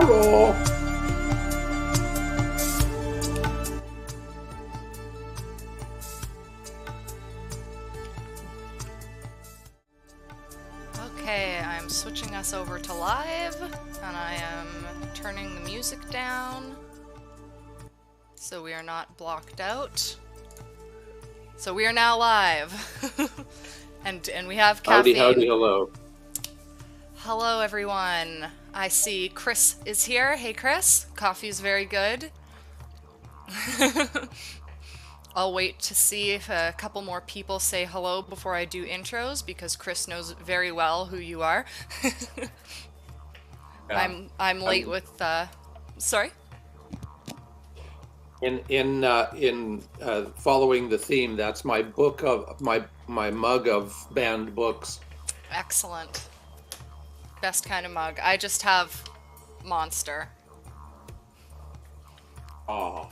tomorrow. Okay, I'm switching us over to live, and I am turning the music down so we are not blocked out. So we are now live, and we have Howdy, caffeine. howdy, hello. Hello, everyone. I see Chris is here. Hey, Chris. Coffee is very good. I'll wait to see if a couple more people say hello before I do intros, because Chris knows very well who you are. Yeah. I'm late with sorry? In following the theme, that's my book of my mug of banned books. Excellent. Best kind of mug. I just have Monster. Oh,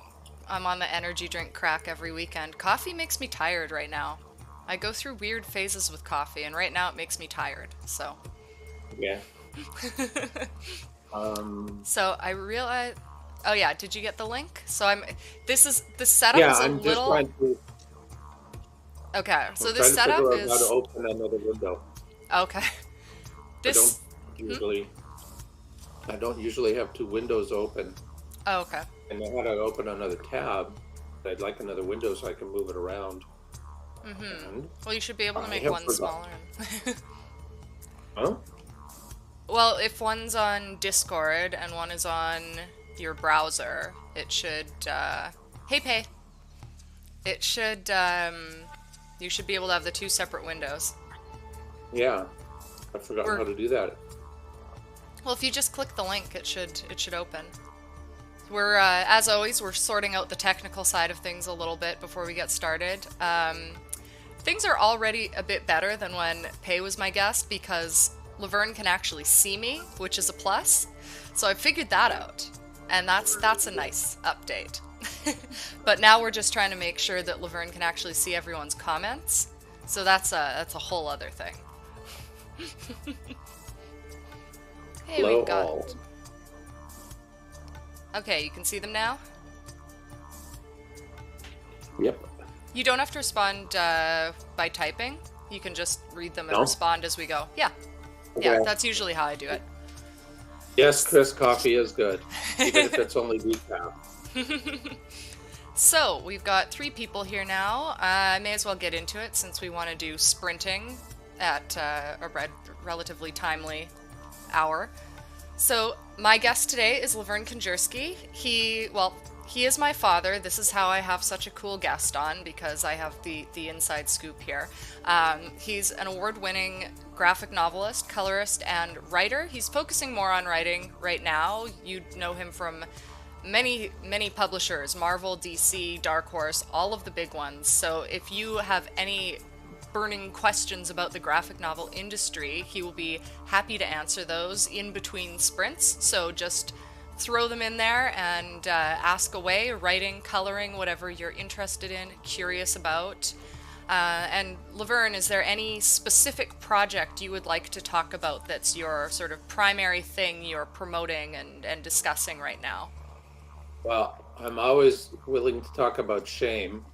I'm on the energy drink crack every weekend. Coffee makes me tired right now. I go through weird phases with coffee, and right now it makes me tired. So yeah. So I realized. Oh yeah, did you get the link? So the setup Yeah, is a I'm just little. trying to. Okay, so I'm this trying to setup figure out how to is. open another window. Okay. I don't This. usually. I don't usually have two windows open, Oh, okay. and I had to open another tab. I'd like another window so I can move it around. And Well, you should be able to I make have one forgotten. smaller. Huh? Well, if one's on Discord and one is on your browser, it should, hey Pay. It should, you should be able to have the two separate windows. Yeah, I've forgotten how to do that. Well, if you just click the link, it should open. We're, as always, we're sorting out the technical side of things a little bit before we get started. Things are already a bit better than when Pay was my guest, because Lovern can actually see me, which is a plus. So I figured that out, and that's a nice update. But now we're just trying to make sure that Lovern can actually see everyone's comments. So that's a whole other thing. Hey, Hello, we've got. all. Okay, you can see them now. Yep. You don't have to respond by typing. You can just read them and No? respond as we go. Yeah. Okay. Yeah, that's usually how I do it. Yes, Chris, coffee is good, even if it's only decaf. So, we've got 3 people here now. I may as well get into it since we want to do sprinting at a relatively timely hour. So, my guest today is Lovern Kindzierski. He is my father. This is how I have such a cool guest on, because I have the inside scoop here. He's an award-winning graphic novelist, colorist, and writer. He's focusing more on writing right now. You know him from many publishers: Marvel, DC, Dark Horse, all of the big ones. So if you have any burning questions about the graphic novel industry, he will be happy to answer those in between sprints. So just throw them in there and ask away. Writing, coloring, whatever you're interested in, curious about. And Lovern, is there any specific project you would like to talk about that's your sort of primary thing you're promoting and discussing right now? Well, I'm always willing to talk about shame,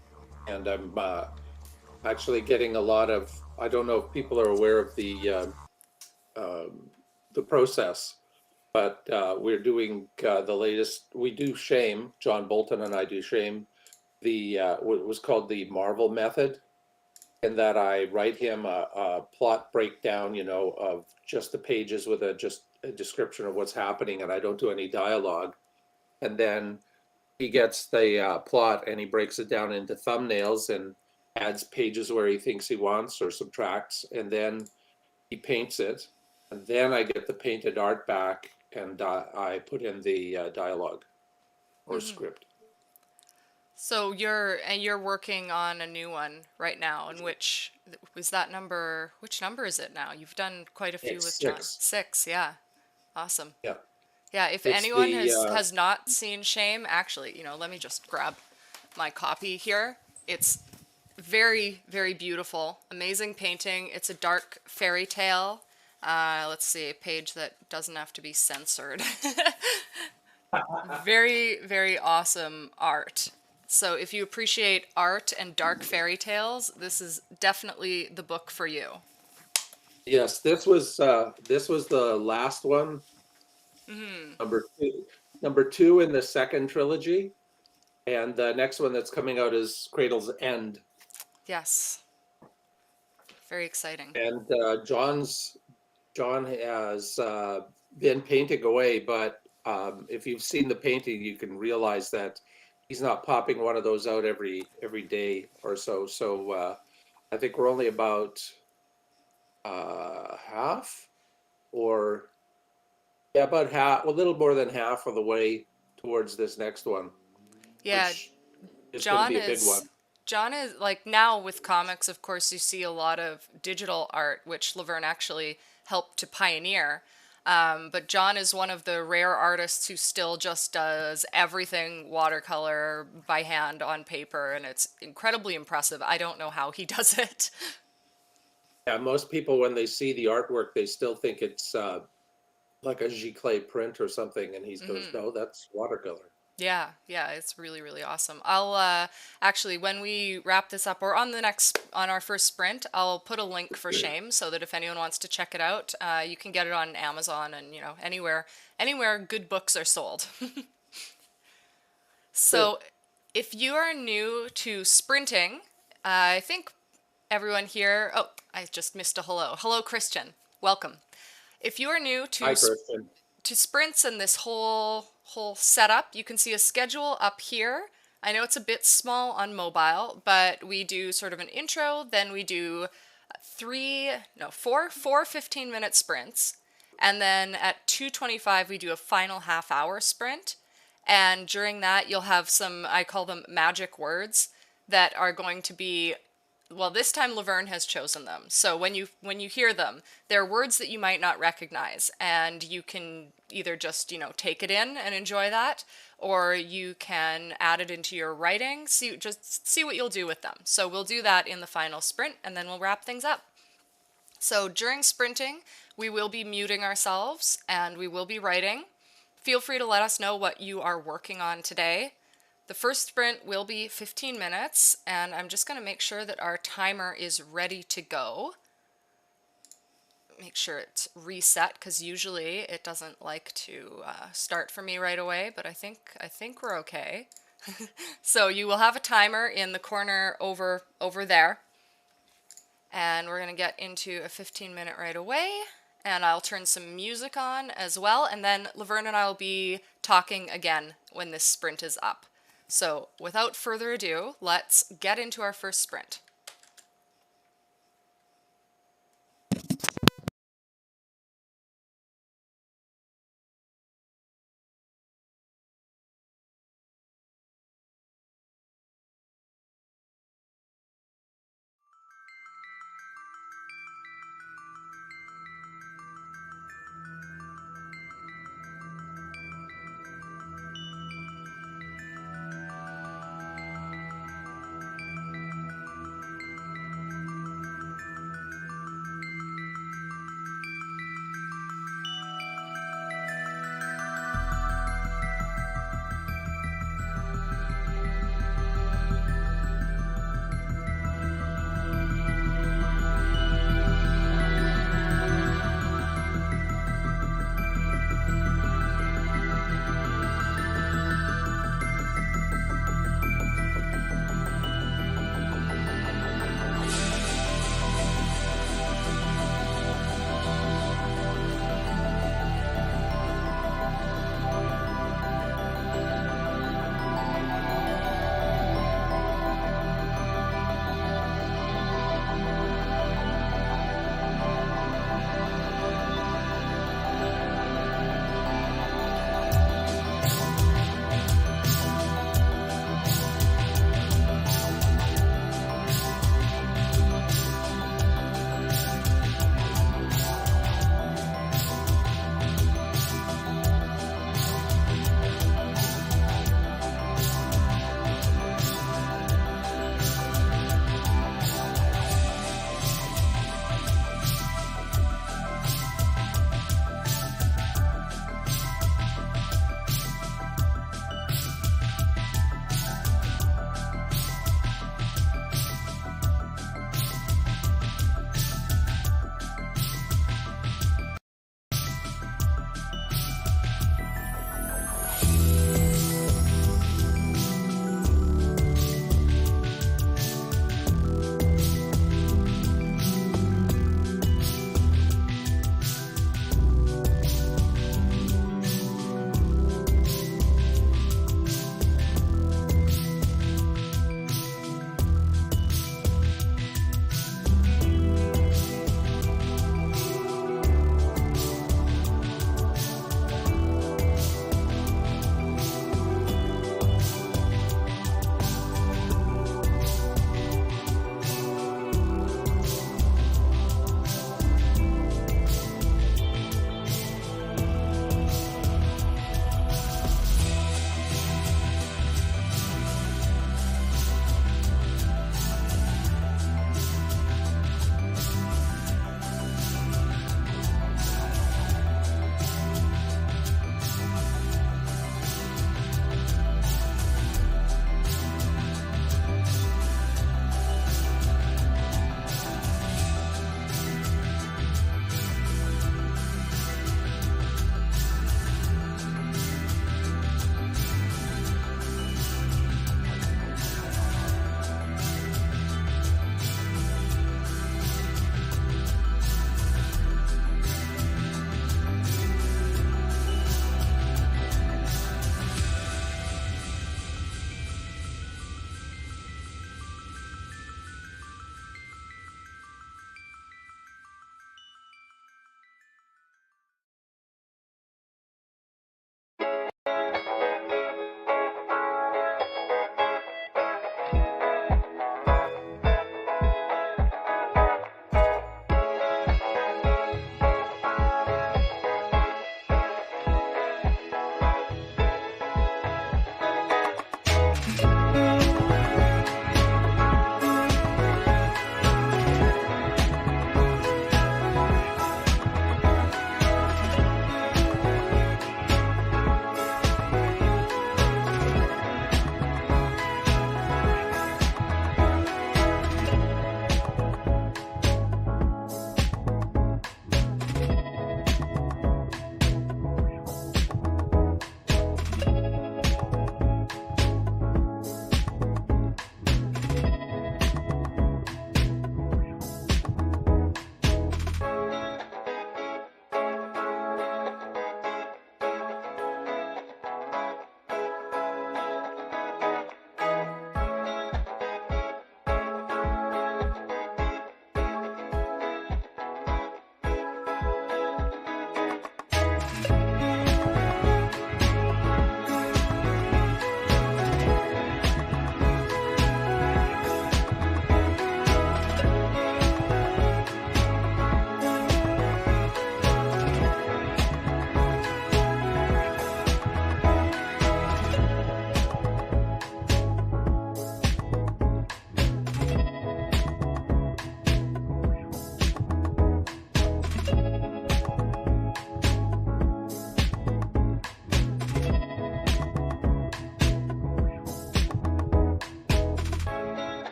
and I'm actually getting a lot of. I don't know if people are aware of the process, but we're doing the latest. We do shame. John Bolton and I do shame. The what was called the Marvel method, in that I write him a plot breakdown, of just the pages with just a description of what's happening, and I don't do any dialogue. And then he gets the plot and he breaks it down into thumbnails and adds pages where he thinks he wants or subtracts, and then he paints it. And then I get the painted art back, and I put in the dialogue or script. So you're working on a new one right now, and which was that number? Which number is it now? You've done quite a few It's with John. 6. 6, yeah, awesome. Yeah. Yeah, if It's anyone the has not seen Shame, actually, let me just grab my copy here. It's very, very beautiful, amazing painting. It's a dark fairy tale, Let's see, a page that doesn't have to be censored. Very, very awesome art. So if you appreciate art and dark fairy tales, this is definitely the book for you. Yes, this was the last one, number two, number two in the second trilogy, and the next one that's coming out is Cradle's End. Yes, very exciting. And John has been painting away, but if you've seen the painting, you can realize that he's not popping one of those out every day or so. So I think we're only about half, or yeah, about half, a little more than half of the way towards this next one, Yeah, which is going to John be a big is one. John is like now with comics, of course, you see a lot of digital art, which Lovern actually helped to pioneer. But John is one of the rare artists who still just does everything watercolor by hand on paper, and it's incredibly impressive. I don't know how he does it. Yeah, most people when they see the artwork, they still think it's like a giclée print or something, and he goes, "No, that's watercolor." Yeah, yeah, it's really, really awesome. I'll actually, when we wrap this up, or on our first sprint, I'll put a link for Shame so that if anyone wants to check it out, you can get it on Amazon and anywhere good books are sold. Good. So, if you are new to sprinting, I think everyone here. Oh, I just missed a hello. Hello, Christian. Welcome. If you are new Hi, Christian. to sprints and this whole setup, you can see a schedule up here. I know it's a bit small on mobile, but we do sort of an intro, then we do four 15-minute sprints, and then at 2:25 we do a final half hour sprint. And during that, you'll have some, I call them magic words, that are going to be, well, this time Lovern has chosen them. So when you hear them, they're words that you might not recognize, and you can either just take it in and enjoy that, or you can add it into your writing. Just see what you'll do with them. So we'll do that in the final sprint, and then we'll wrap things up. So during sprinting, we will be muting ourselves and we will be writing. Feel free to let us know what you are working on today. The first sprint will be 15 minutes, and I'm just going to make sure that our timer is ready to go. Make sure it's reset, because usually it doesn't like to start for me right away, but I think we're okay. So you will have a timer in the corner over there, and we're going to get into a 15-minute right away. And I'll turn some music on as well, and then Lovern and I will be talking again when this sprint is up. So without further ado, let's get into our first sprint.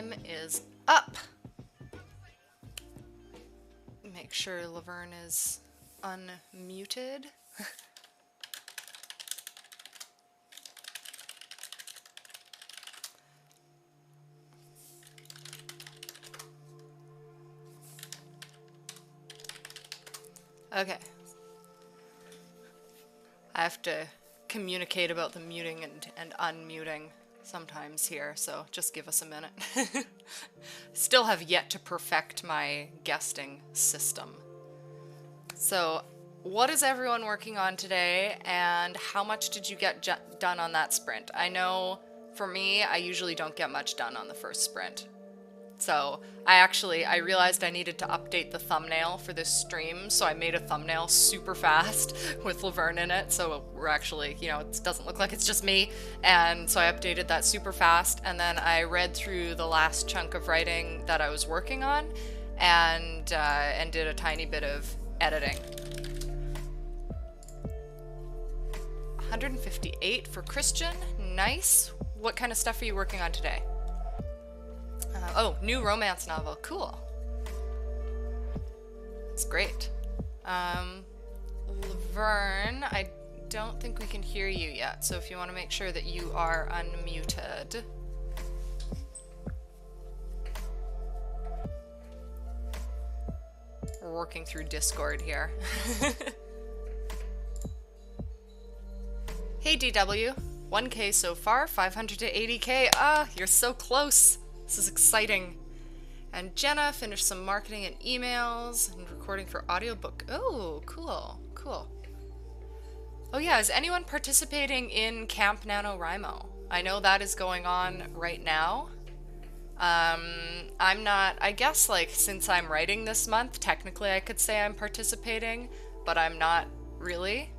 time is up. Make sure Lovern is unmuted. Okay. I have to communicate about the muting and unmuting sometimes here, so just give us a minute. Still have yet to perfect my guesting system. So, what is everyone working on today, and how much did you get done on that sprint? I know, for me, I usually don't get much done on the first sprint. So I realized I needed to update the thumbnail for this stream, so I made a thumbnail super fast with Lovern in it, so we're actually, you know, it doesn't look like it's just me, and so I updated that super fast, and then I read through the last chunk of writing that I was working on, and did a tiny bit of editing. 158 for Christian, nice. What kind of stuff are you working on today? Oh, new romance novel. Cool. That's great. Lovern, I don't think we can hear you yet, so if you want to make sure that you are unmuted. We're working through Discord here. Hey DW, 1K so far, 500 to 80K. Ah, you're so close. This is exciting. And Jenna finished some marketing and emails and recording for audiobook. Oh, cool, cool. Oh yeah, is anyone participating in Camp NaNoWriMo? I know that is going on right now. I'm not, I guess like since I'm writing this month, technically I could say I'm participating, but I'm not really.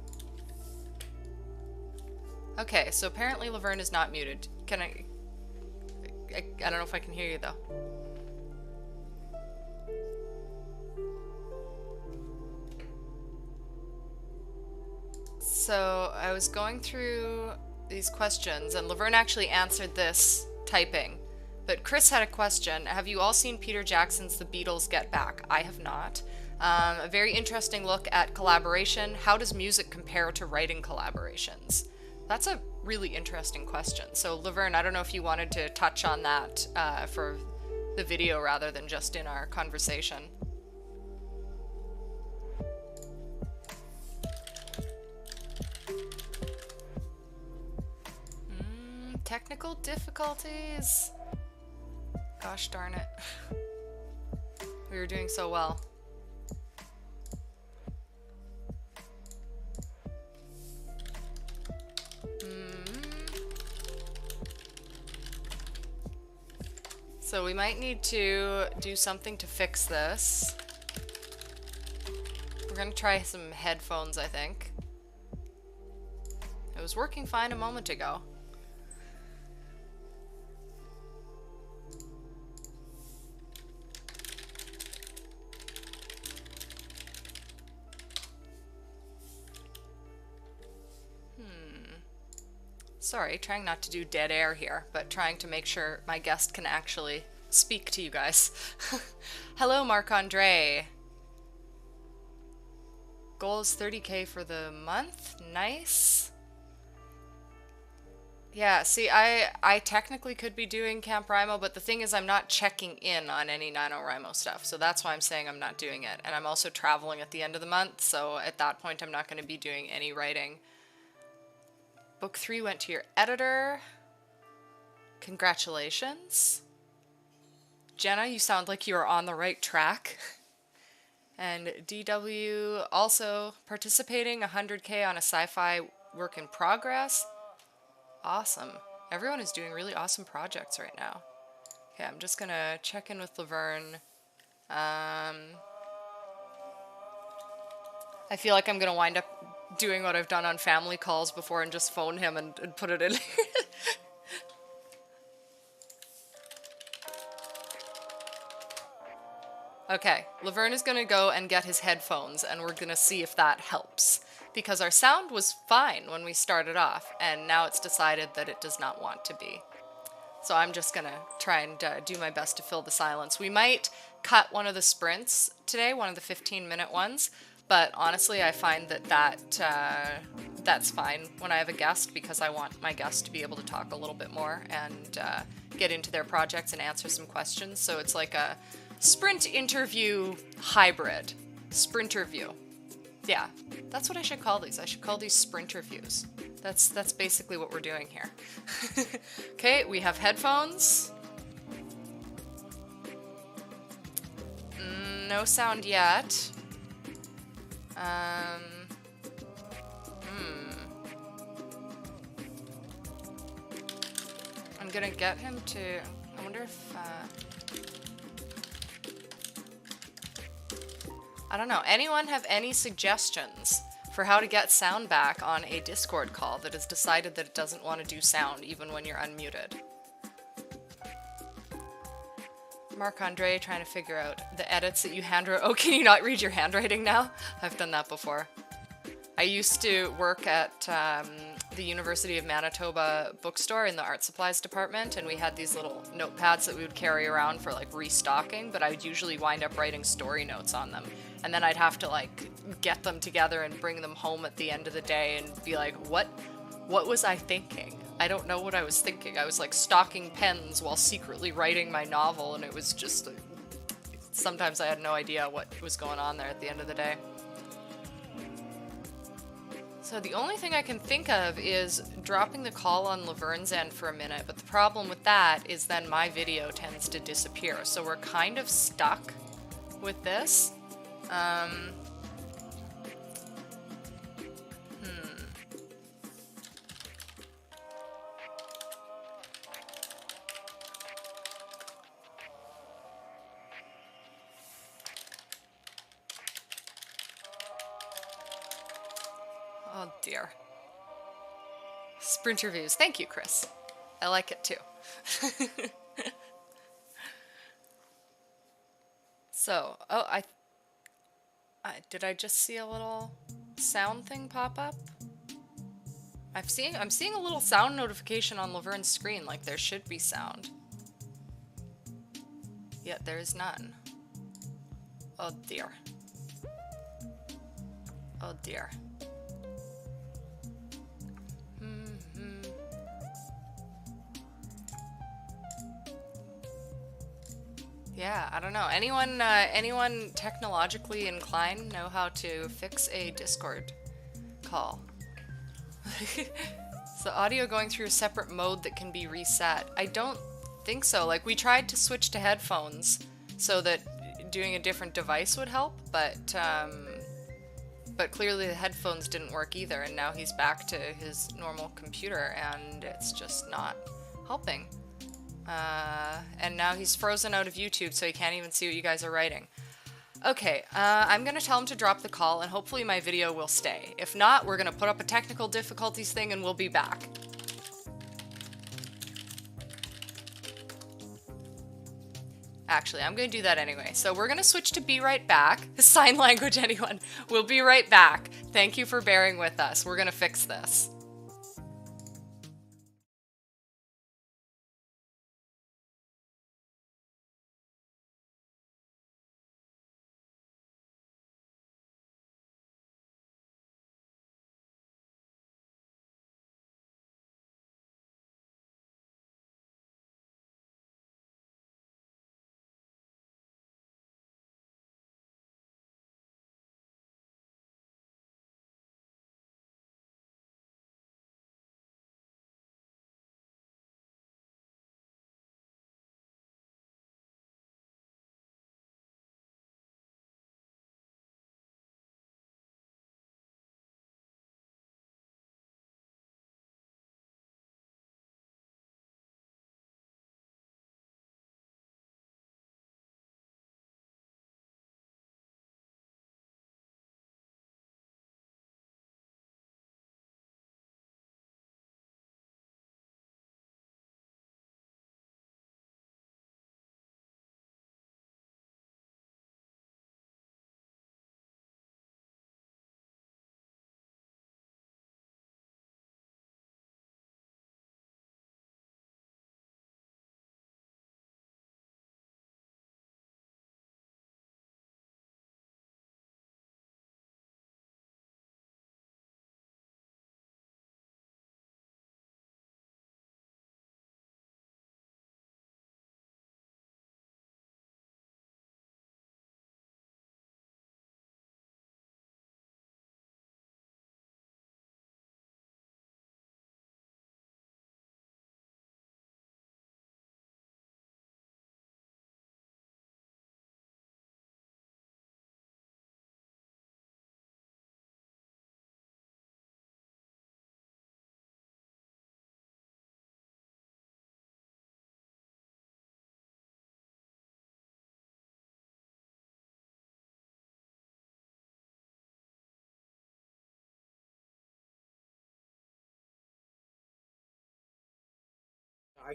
Okay, so apparently Lovern is not muted. Can I don't know if I can hear you though. So I was going through these questions and Lovern actually answered this typing. But Chris had a question. Have you all seen Peter Jackson's The Beatles Get Back? I have not. A very interesting look at collaboration. How does music compare to writing collaborations? That's a really interesting question. So Lovern, I don't know if you wanted to touch on that for the video rather than just in our conversation. Technical difficulties. Gosh darn it. We were doing so well. So we might need to do something to fix this. We're gonna try some headphones, I think. It was working fine a moment ago. Sorry, trying not to do dead air here, but trying to make sure my guest can actually speak to you guys. Hello, Marc-Andre. Goal is 30K for the month. Nice. Yeah, see, I technically could be doing Camp Rimo, but the thing is I'm not checking in on any NaNoWriMo stuff, so that's why I'm saying I'm not doing it. And I'm also traveling at the end of the month, so at that point I'm not going to be doing any writing. Book 3 went to your editor. Congratulations. Jenna, you sound like you are on the right track. And DW also participating 100K on a sci-fi work in progress. Awesome. Everyone is doing really awesome projects right now. Okay, I'm just gonna check in with Lovern. I feel like I'm gonna wind up doing what I've done on family calls before and just phone him and put it in. Okay, Lovern is gonna go and get his headphones and we're gonna see if that helps. Because our sound was fine when we started off and now it's decided that it does not want to be. So I'm just gonna try and do my best to fill the silence. We might cut one of the sprints today, one of the 15-minute ones, but honestly, I find that's fine when I have a guest because I want my guest to be able to talk a little bit more and get into their projects and answer some questions. So it's like a sprint interview hybrid. Sprinterview. Yeah, that's what I should call these. I should call these sprinterviews. That's basically what we're doing here. Okay, we have headphones. No sound yet. I'm gonna get him to... I wonder if... I don't know. Anyone have any suggestions for how to get sound back on a Discord call that has decided that it doesn't want to do sound even when you're unmuted? Marc-Andre trying to figure out the edits that you handwrote. Oh, can you not read your handwriting now? I've done that before. I used to work at the University of Manitoba bookstore in the art supplies department, and we had these little notepads that we would carry around for like restocking, but I would usually wind up writing story notes on them. And then I'd have to like get them together and bring them home at the end of the day and be like, what was I thinking? I don't know what I was thinking. I was like stocking pens while secretly writing my novel, and it was just... sometimes I had no idea what was going on there at the end of the day. So the only thing I can think of is dropping the call on Lovern's end for a minute, but the problem with that is then my video tends to disappear. So we're kind of stuck with this. Oh dear. Sprinter views. Thank you, Chris. I like it too. So, oh, did I just see a little sound thing pop up? I'm seeing a little sound notification on Lovern's screen, like there should be sound. Yet there is none. Oh dear. Oh dear. Yeah, I don't know. Anyone technologically inclined know how to fix a Discord call? Is the audio going through a separate mode that can be reset? I don't think so. Like, we tried to switch to headphones so that doing a different device would help, but clearly the headphones didn't work either, and now he's back to his normal computer, and it's just not helping. And now he's frozen out of YouTube, so he can't even see what you guys are writing. Okay, I'm gonna tell him to drop the call, and hopefully my video will stay. If not, we're gonna put up a technical difficulties thing, and we'll be back. Actually, I'm gonna do that anyway. So we're gonna switch to be right back. Sign language, anyone. We'll be right back. Thank you for bearing with us. We're gonna fix this.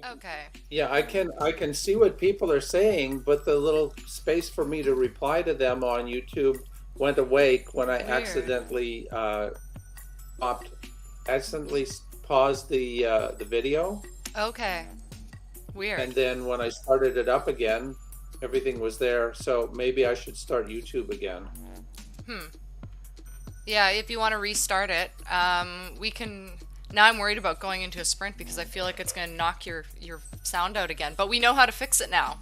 Okay. Yeah, I can see what people are saying, but the little space for me to reply to them on YouTube went away when I Weird. stopped, accidentally paused the video, Okay. Weird. and then when I started it up again, everything was there. So maybe I should start YouTube again. Hmm. Yeah, if you want to restart it, we can. Now I'm worried about going into a sprint because I feel like it's going to knock your sound out again. But we know how to fix it now.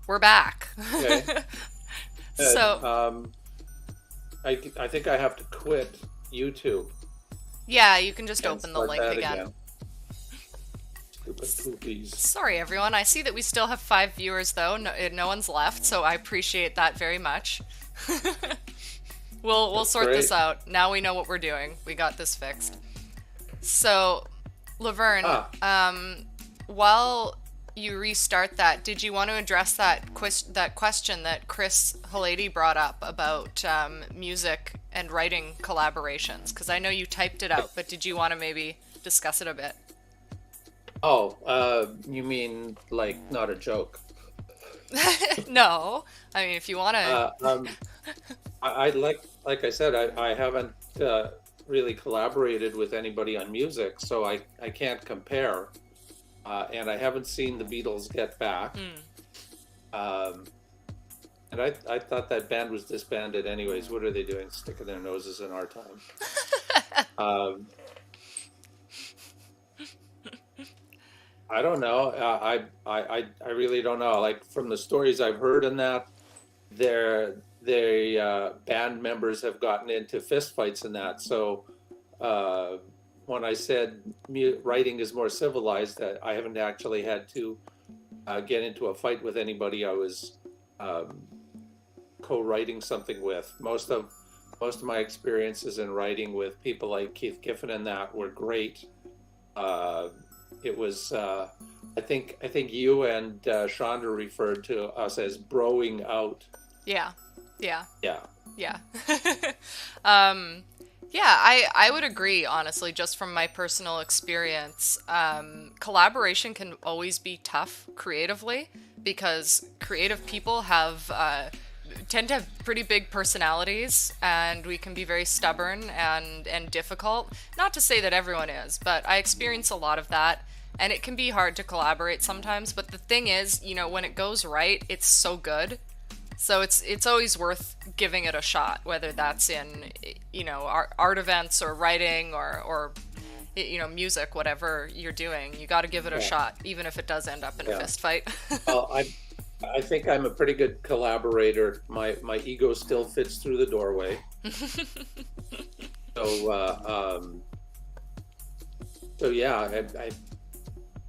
We're back. Okay. Good. So, I think I have to quit YouTube yeah, you can just and open the start link that again. again. Stupid poopies. Sorry, everyone. I see that we still have 5 viewers, though. No one's left, so I appreciate that very much. We'll That's sort this great. out. Now we know what we're doing. We got this fixed. So, Laverne, Ah, while you restart that, did you want to address that question that Chris Halady brought up about music and writing collaborations? Because I know you typed it out, but did you want to maybe discuss it a bit? oh, you mean like not a joke? No, I mean if you want to. Uh, um, I like I said, I haven't really collaborated with anybody on music, so I can't compare. And I haven't seen the Beatles Get Back. Um, and I thought that band was disbanded anyways. What are they doing? Sticking their noses in our time. Um, I don't know. I really don't know. Like from the stories I've heard in that, their band members have gotten into fistfights in that. So uh, when I said writing is more civilized, I haven't actually had to get into a fight with anybody I was um, co-writing something with. Most of my experiences in writing with people like Keith Giffen and that were great. Uh, it was I think you and Chandra referred to us as broing out. Yeah, yeah, Yeah. yeah. um, yeah, I would agree, honestly, just from my personal experience. Collaboration can always be tough creatively because creative people tend to have pretty big personalities, and we can be very stubborn and difficult. Not to say that everyone is, but I experience a lot of that, and it can be hard to collaborate sometimes. But the thing is, when it goes right, it's so good. So it's always worth giving it a shot, whether that's in art events or writing or music, whatever you're doing. You got to give it a Yeah. shot, even if it does end up in a Yeah. fist fight. Well, I think I'm a pretty good collaborator. My ego still fits through the doorway. So so yeah,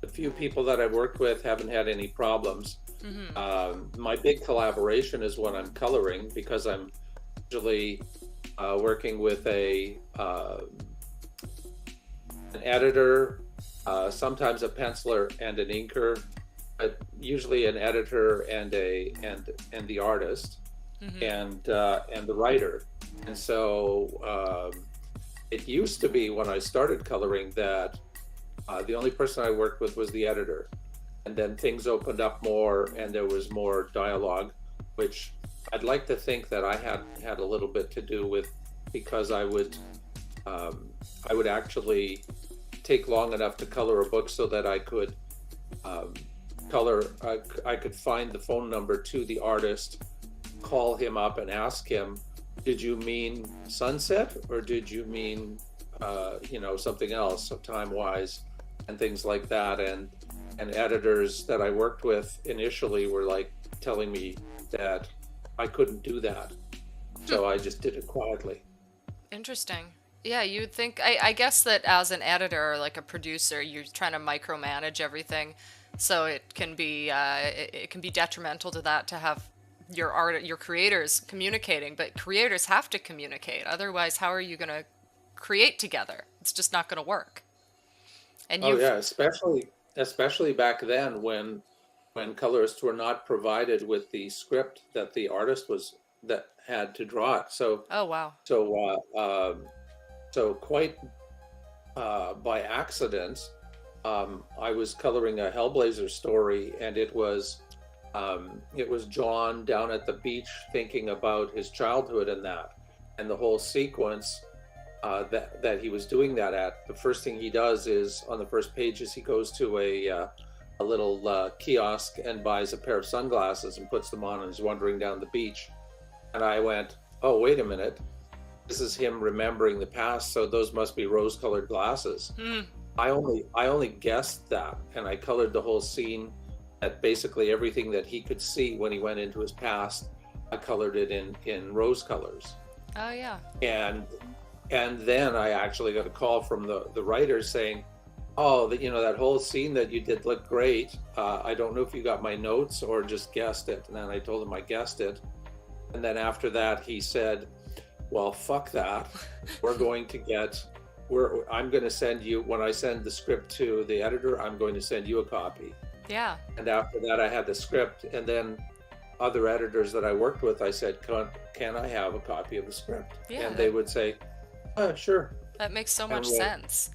the few people that I've worked with haven't had any problems. My big collaboration is when I'm coloring because I'm usually working with an editor, sometimes a penciler and an inker, but usually an editor and the artist and the writer. And so it used to be when I started coloring that the only person I worked with was the editor. And then things opened up more and there was more dialogue, which I'd like to think that I had a little bit to do with because I would actually take long enough to color a book so that I could um, I could find the phone number to the artist, call him up and ask him, did you mean sunset or did you mean something else, so time wise and things like that. And editors that I worked with initially were like telling me that I couldn't do that, so I just did it quietly. Interesting. Yeah, you would think. I guess that as an editor or like a producer, you're trying to micromanage everything, so it can be detrimental to that to have your creators communicating. But creators have to communicate, otherwise, how are you gonna create together? It's just not gonna work. And Oh you've yeah, especially back then when colorists were not provided with the script that the artist was that had to draw it. So Oh wow. so uh, um, so quite by accident, I was coloring a Hellblazer story, and it was John down at the beach thinking about his childhood and that, and the whole sequence that he was doing that at. The first thing he does is on the first page is he goes to a little kiosk and buys a pair of sunglasses and puts them on and is wandering down the beach. And I went, oh, wait a minute. This is him remembering the past, so those must be rose-colored glasses. Hmm. I only guessed that, and I colored the whole scene at basically everything that he could see when he went into his past. I colored it in rose colors. Oh yeah. And then I actually got a call from the writer saying, oh, that whole scene that you did looked great. I don't know if you got my notes or just guessed it. And then I told him I guessed it. And then after that, he said, well, fuck that. I'm going to send you, when I send the script to the editor, I'm going to send you a copy. Yeah. And after that, I had the script. And then other editors that I worked with, I said, can I have a copy of the script? Yeah. And they would say, sure. That makes so much sense.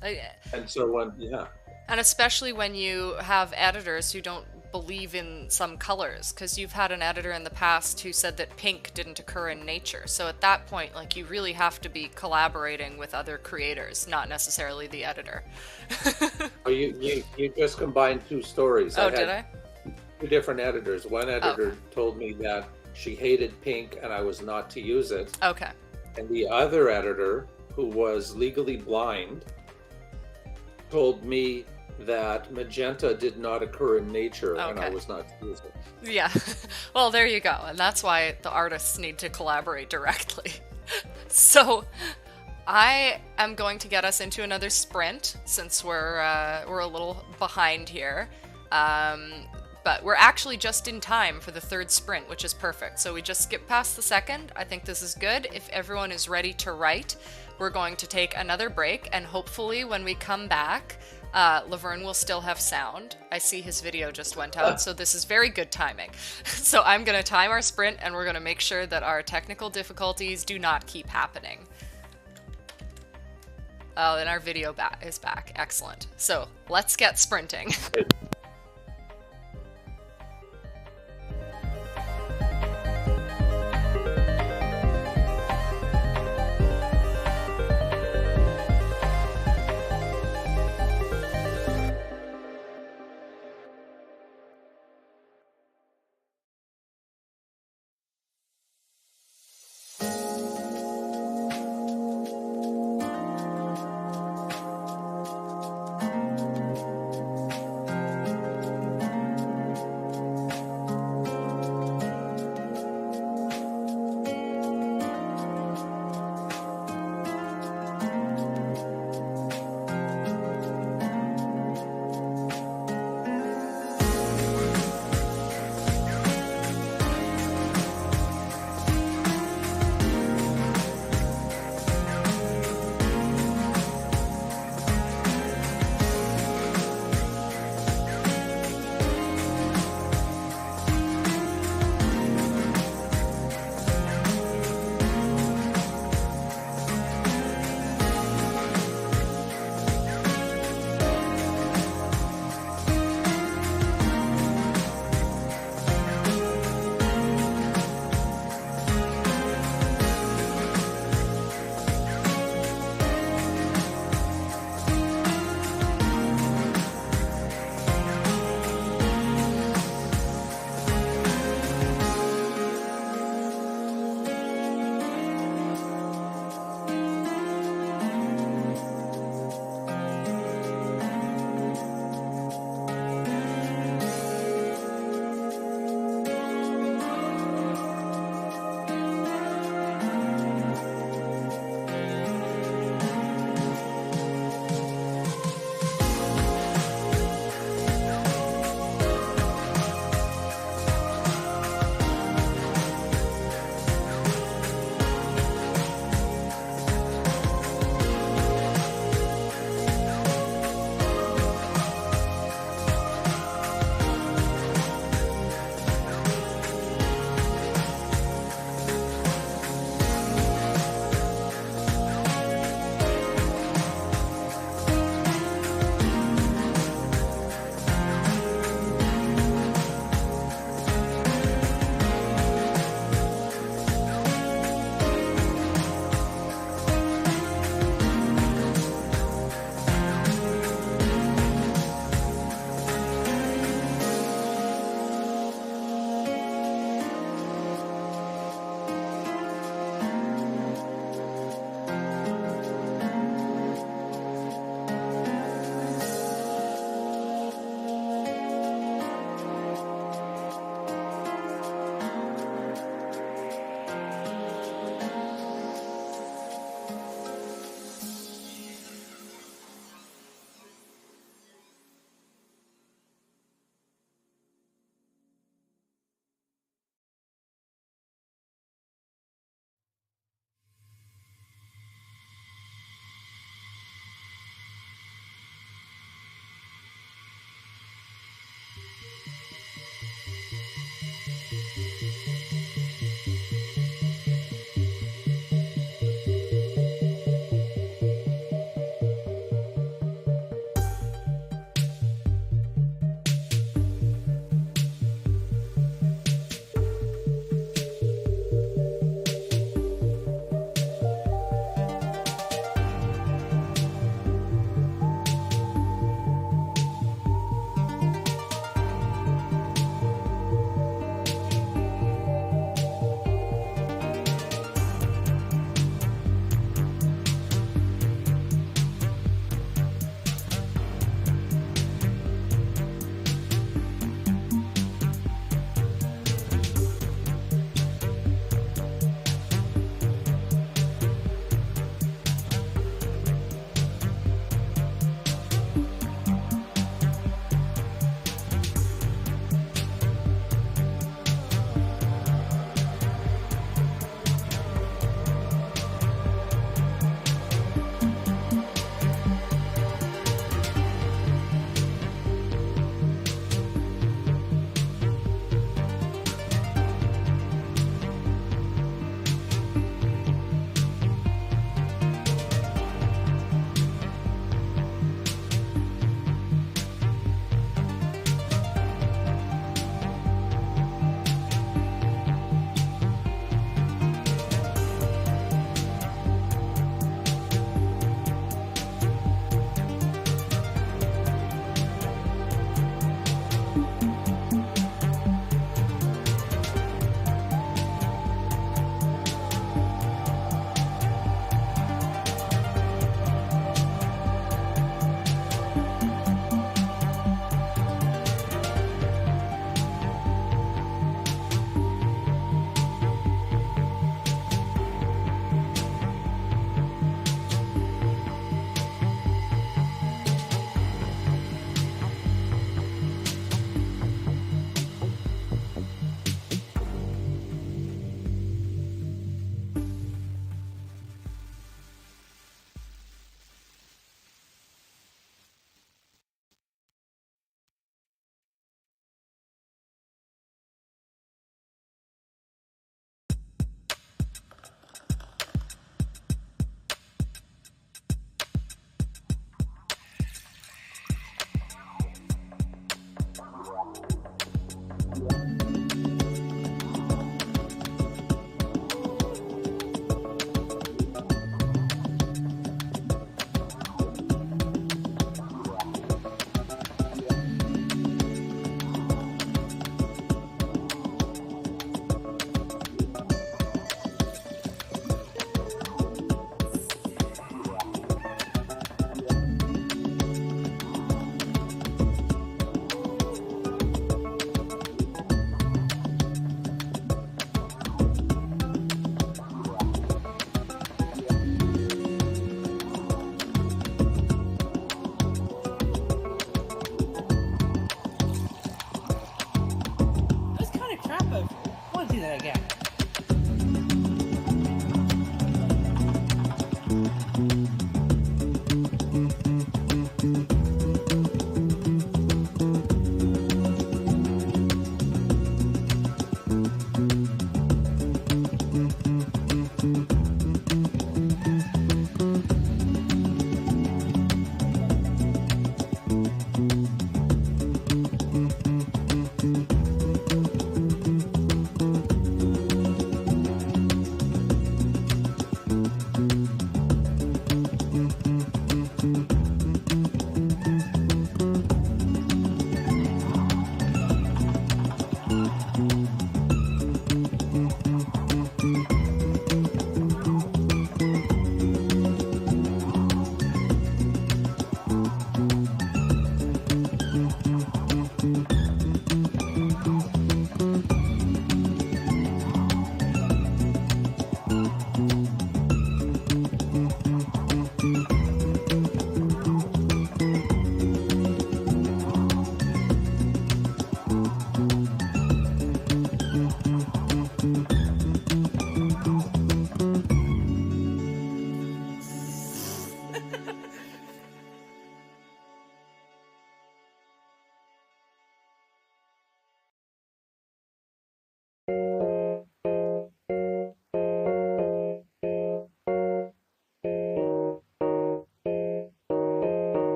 And so yeah. And especially when you have editors who don't believe in some colors, because you've had an editor in the past who said that pink didn't occur in nature. So at that point, like, you really have to be collaborating with other creators, not necessarily the editor. Oh, you just combined two stories. Oh, did I? Two different editors. One editor told me that she hated pink and I was not to use it. Okay. And the other editor, who was legally blind, told me that magenta did not occur in nature and I was not to use it. Yeah. Well, there you go. And that's why the artists need to collaborate directly. So I am going to get us into another sprint since we're a little behind here. But we're actually just in time for the third sprint, which is perfect. So we just skipped past the second. I think this is good. If everyone is ready to write, we're going to take another break, and hopefully when we come back, Lovern will still have sound. I see his video just went out, so this is very good timing. So I'm going to time our sprint, and we're going to make sure that our technical difficulties do not keep happening. Oh, and our video is back. Excellent. So let's get sprinting.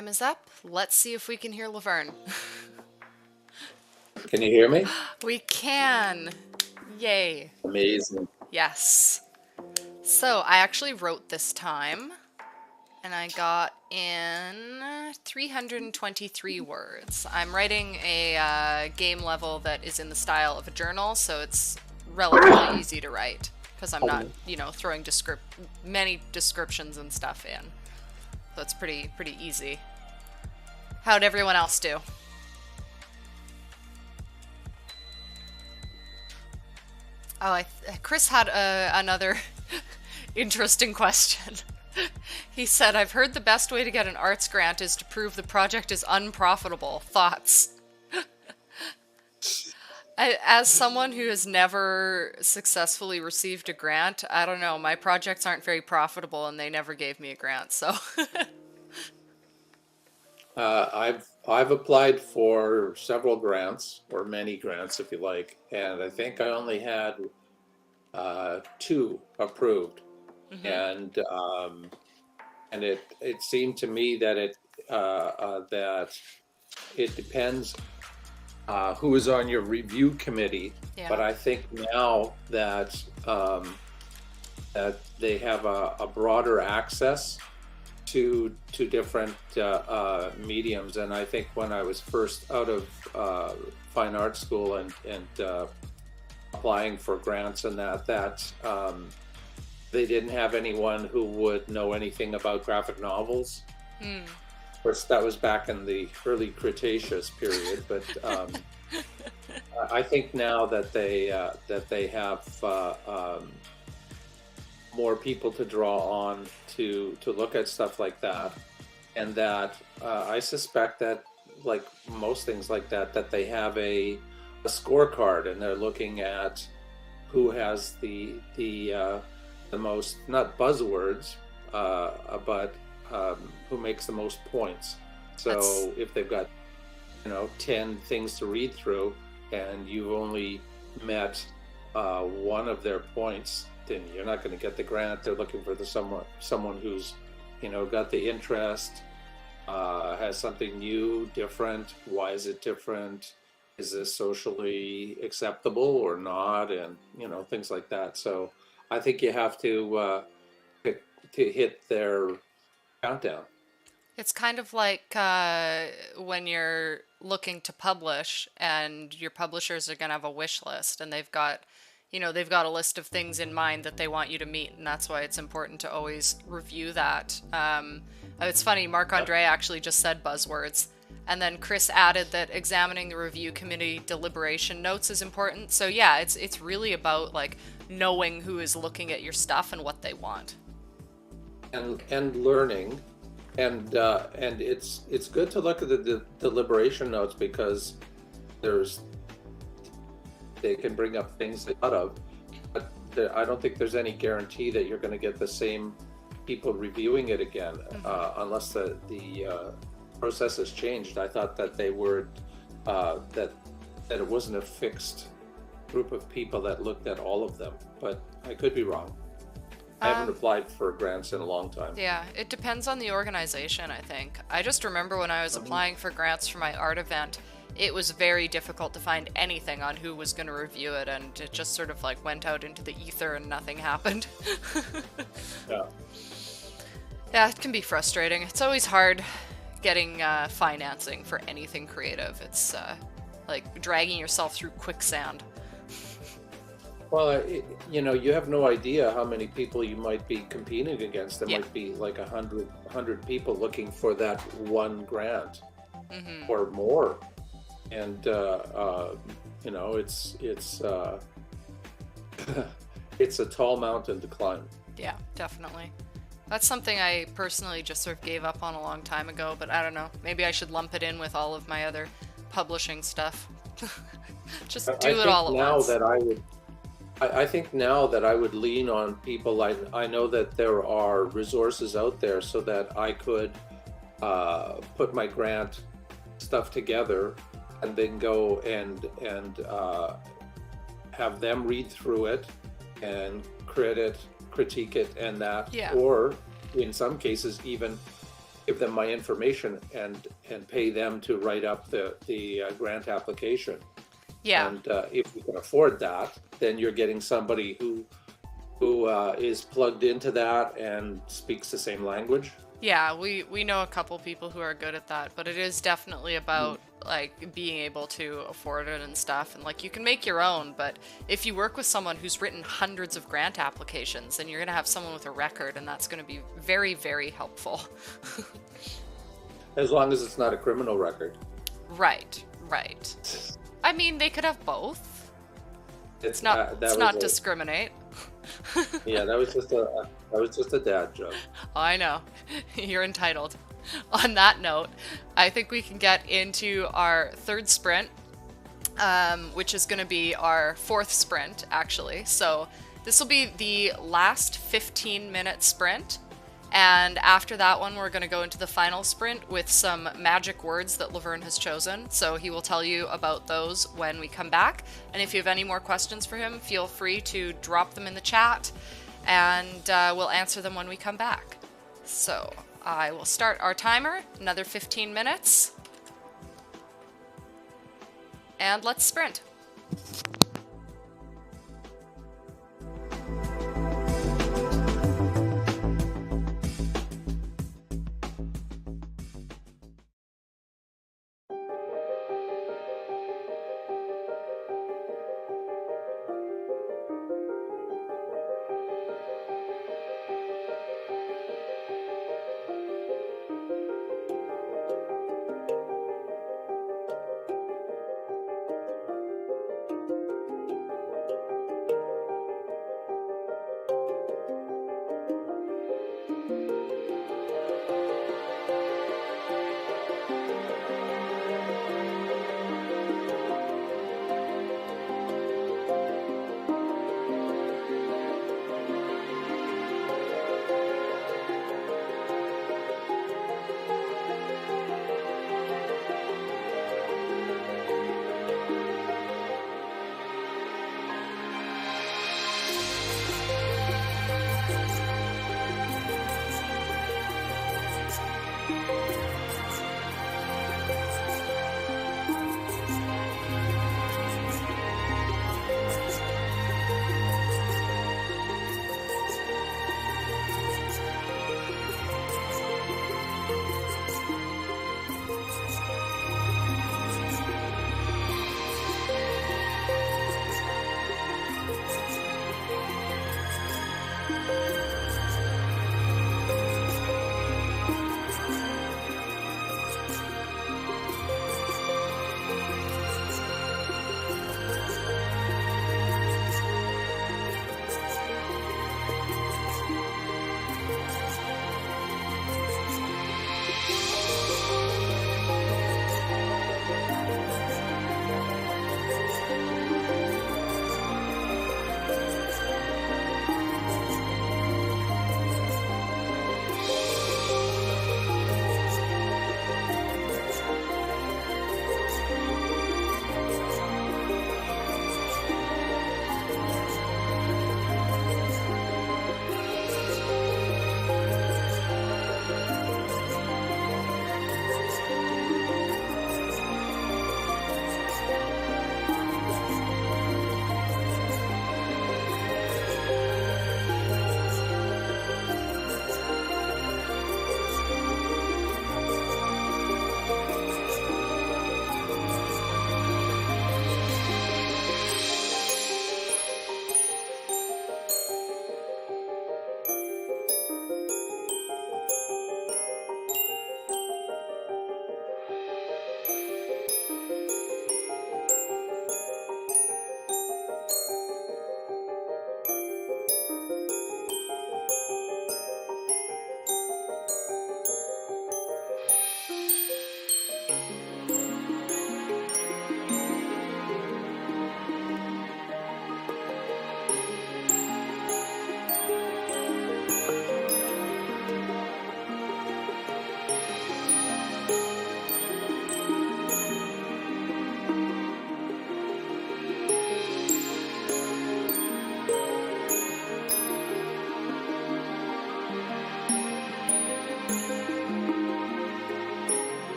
time is up. Let's see if we can hear Lovern. Can you hear me? We can. Yay. Amazing. Yes. So I actually wrote this time, and I got in 323 words. I'm writing a game level that is in the style of a journal, so it's relatively easy to write because I'm not, throwing many descriptions and stuff in. So it's pretty easy. How'd everyone else do? Oh, Chris had another interesting question. He said, I've heard the best way to get an arts grant is to prove the project is unprofitable. Thoughts? As someone who has never successfully received a grant, I don't know, my projects aren't very profitable and they never gave me a grant, so. I've applied for several grants, or many grants if you like, and I think I only had 2 approved. Mm-hmm. And it seemed to me that it depends who is on your review committee. Yeah. But I think now that that they have a broader access to different mediums, and I think when I was first out of fine arts school and applying for grants and that they didn't have anyone who would know anything about graphic novels. Of course, that was back in the early Cretaceous period, but I think now that they have more people to draw on to look at stuff like that, and that I suspect that, like most things like that they have a scorecard, and they're looking at who has the most, not buzzwords, but who makes the most points. So if they've got 10 things to read through and you've only met one of their points, then you're not going to get the grant. They're looking for someone who's got the interest, has something new, different. Why is it different? Is this socially acceptable or not? And things like that. So I think you have to hit their countdown. It's kind of like when you're looking to publish and your publishers are going to have a wish list, and they've got a list of things in mind that they want you to meet, and that's why it's important to always review that. It's funny, Marc-Andre actually just said buzzwords, and then Chris added that examining the review committee deliberation notes is important. So yeah, it's really about like knowing who is looking at your stuff and what they want. And learning, and it's good to look at the deliberation notes, because they can bring up things they thought of, but I don't think there's any guarantee that you're going to get the same people reviewing it again, unless the process has changed. I thought that they were that it wasn't a fixed group of people that looked at all of them, but I could be wrong. I haven't applied for grants in a long time. Yeah, it depends on the organization, I think. I just remember when I was applying for grants for my art event, it was very difficult to find anything on who was going to review it, and it just sort of like went out into the ether and nothing happened. Yeah. Yeah, it can be frustrating. It's always hard getting financing for anything creative. It's like dragging yourself through quicksand. Well, you have no idea how many people you might be competing against. There might be like 100 people looking for that one grant, or more, and it's it's a tall mountain to climb. Yeah, definitely. That's something I personally just sort of gave up on a long time ago, but I don't know. Maybe I should lump it in with all of my other publishing stuff. Just do it all at once. I think now that I would lean on people. I know that there are resources out there so that I could put my grant stuff together and then go and have them read through it and critique it and that. Yeah. Or in some cases even give them my information and pay them to write up the grant application. Yeah. And if you can afford that, then you're getting somebody who is plugged into that and speaks the same language. Yeah, we know a couple people who are good at that, but it is definitely about like being able to afford it and stuff. And like you can make your own, but if you work with someone who's written hundreds of grant applications, then you're gonna have someone with a record, and that's gonna be very, very helpful. As long as it's not a criminal record. Right, right. I mean, they could have both. It's Let's not discriminate. Yeah, that was just a dad joke. I know. You're entitled. On that note, I think we can get into our third sprint, which is going to be our fourth sprint, actually. So this will be the last 15-minute sprint. And after that one, we're going to go into the final sprint with some magic words that Lovern has chosen. So he will tell you about those when we come back. And if you have any more questions for him, feel free to drop them in the chat, and we'll answer them when we come back. So I will start our timer, another 15 minutes. And let's sprint.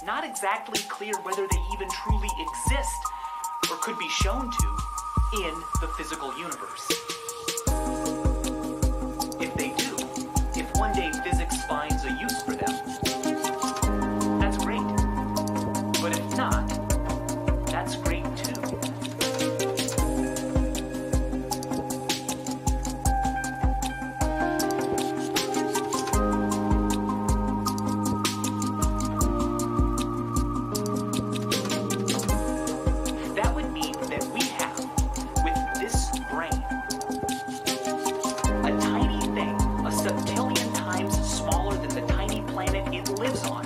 not exactly clear whether they even truly exist or could be shown to in the physical universe. If they do, if one day physics finds a use for them, that's great. But if not, that's great too. That would mean that we have, with this brain, a tiny thing, a septillion times smaller than the tiny planet it lives on.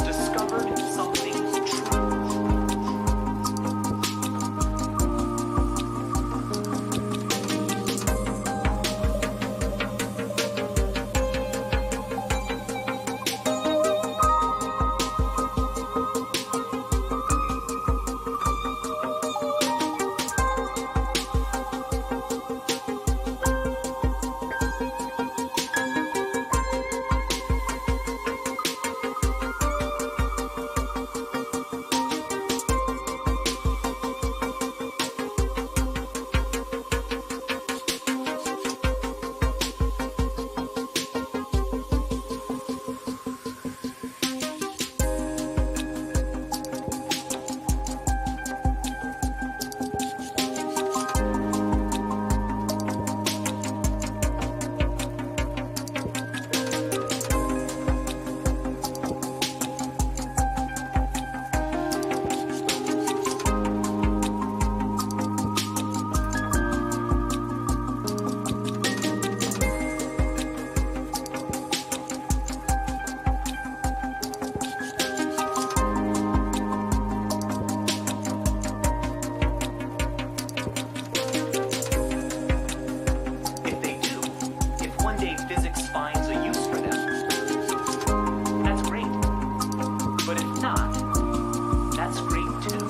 Discovered something true. If they do, if one day physics finds a use for them, that's great. But if not, that's great too.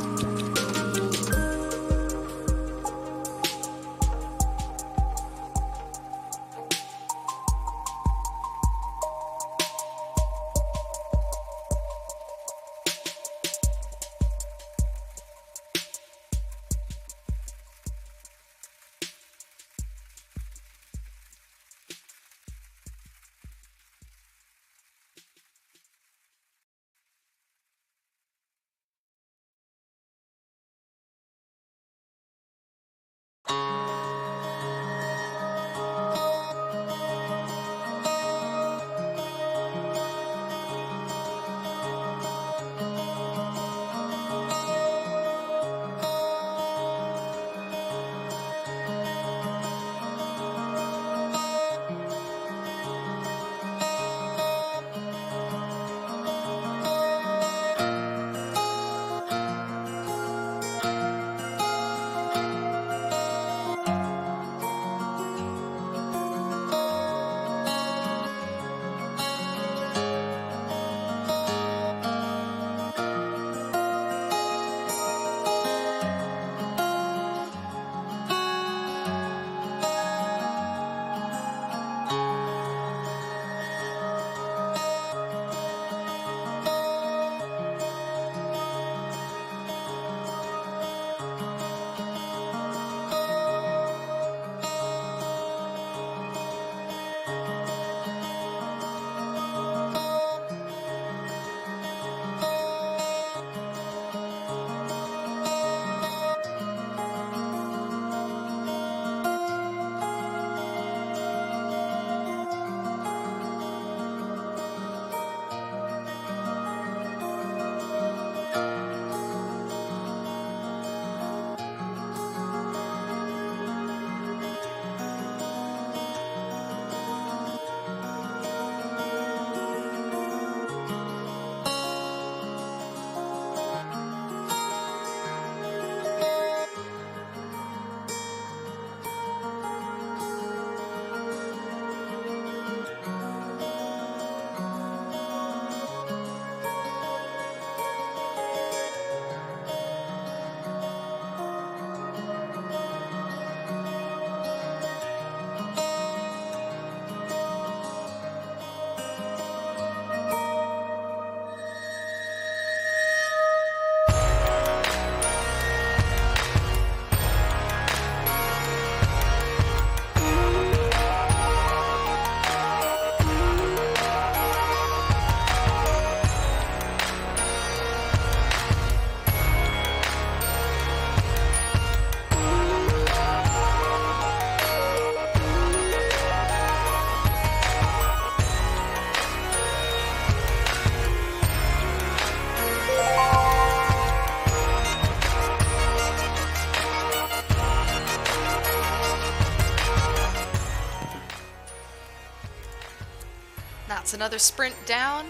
It's another sprint down.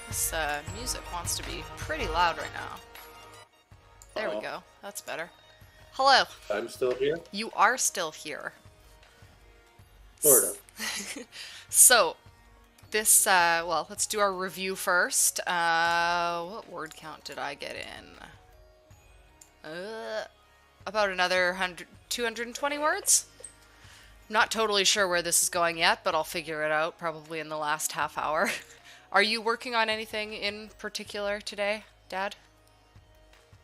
This music wants to be pretty loud right now. There we go. That's better. Hello. I'm still here. You are still here. Sort of. So, this, well, let's do our review first. What word count did I get in? About another 220 words? Not totally sure where this is going yet, but I'll figure it out probably in the last half hour. Are you working on anything in particular today, Dad?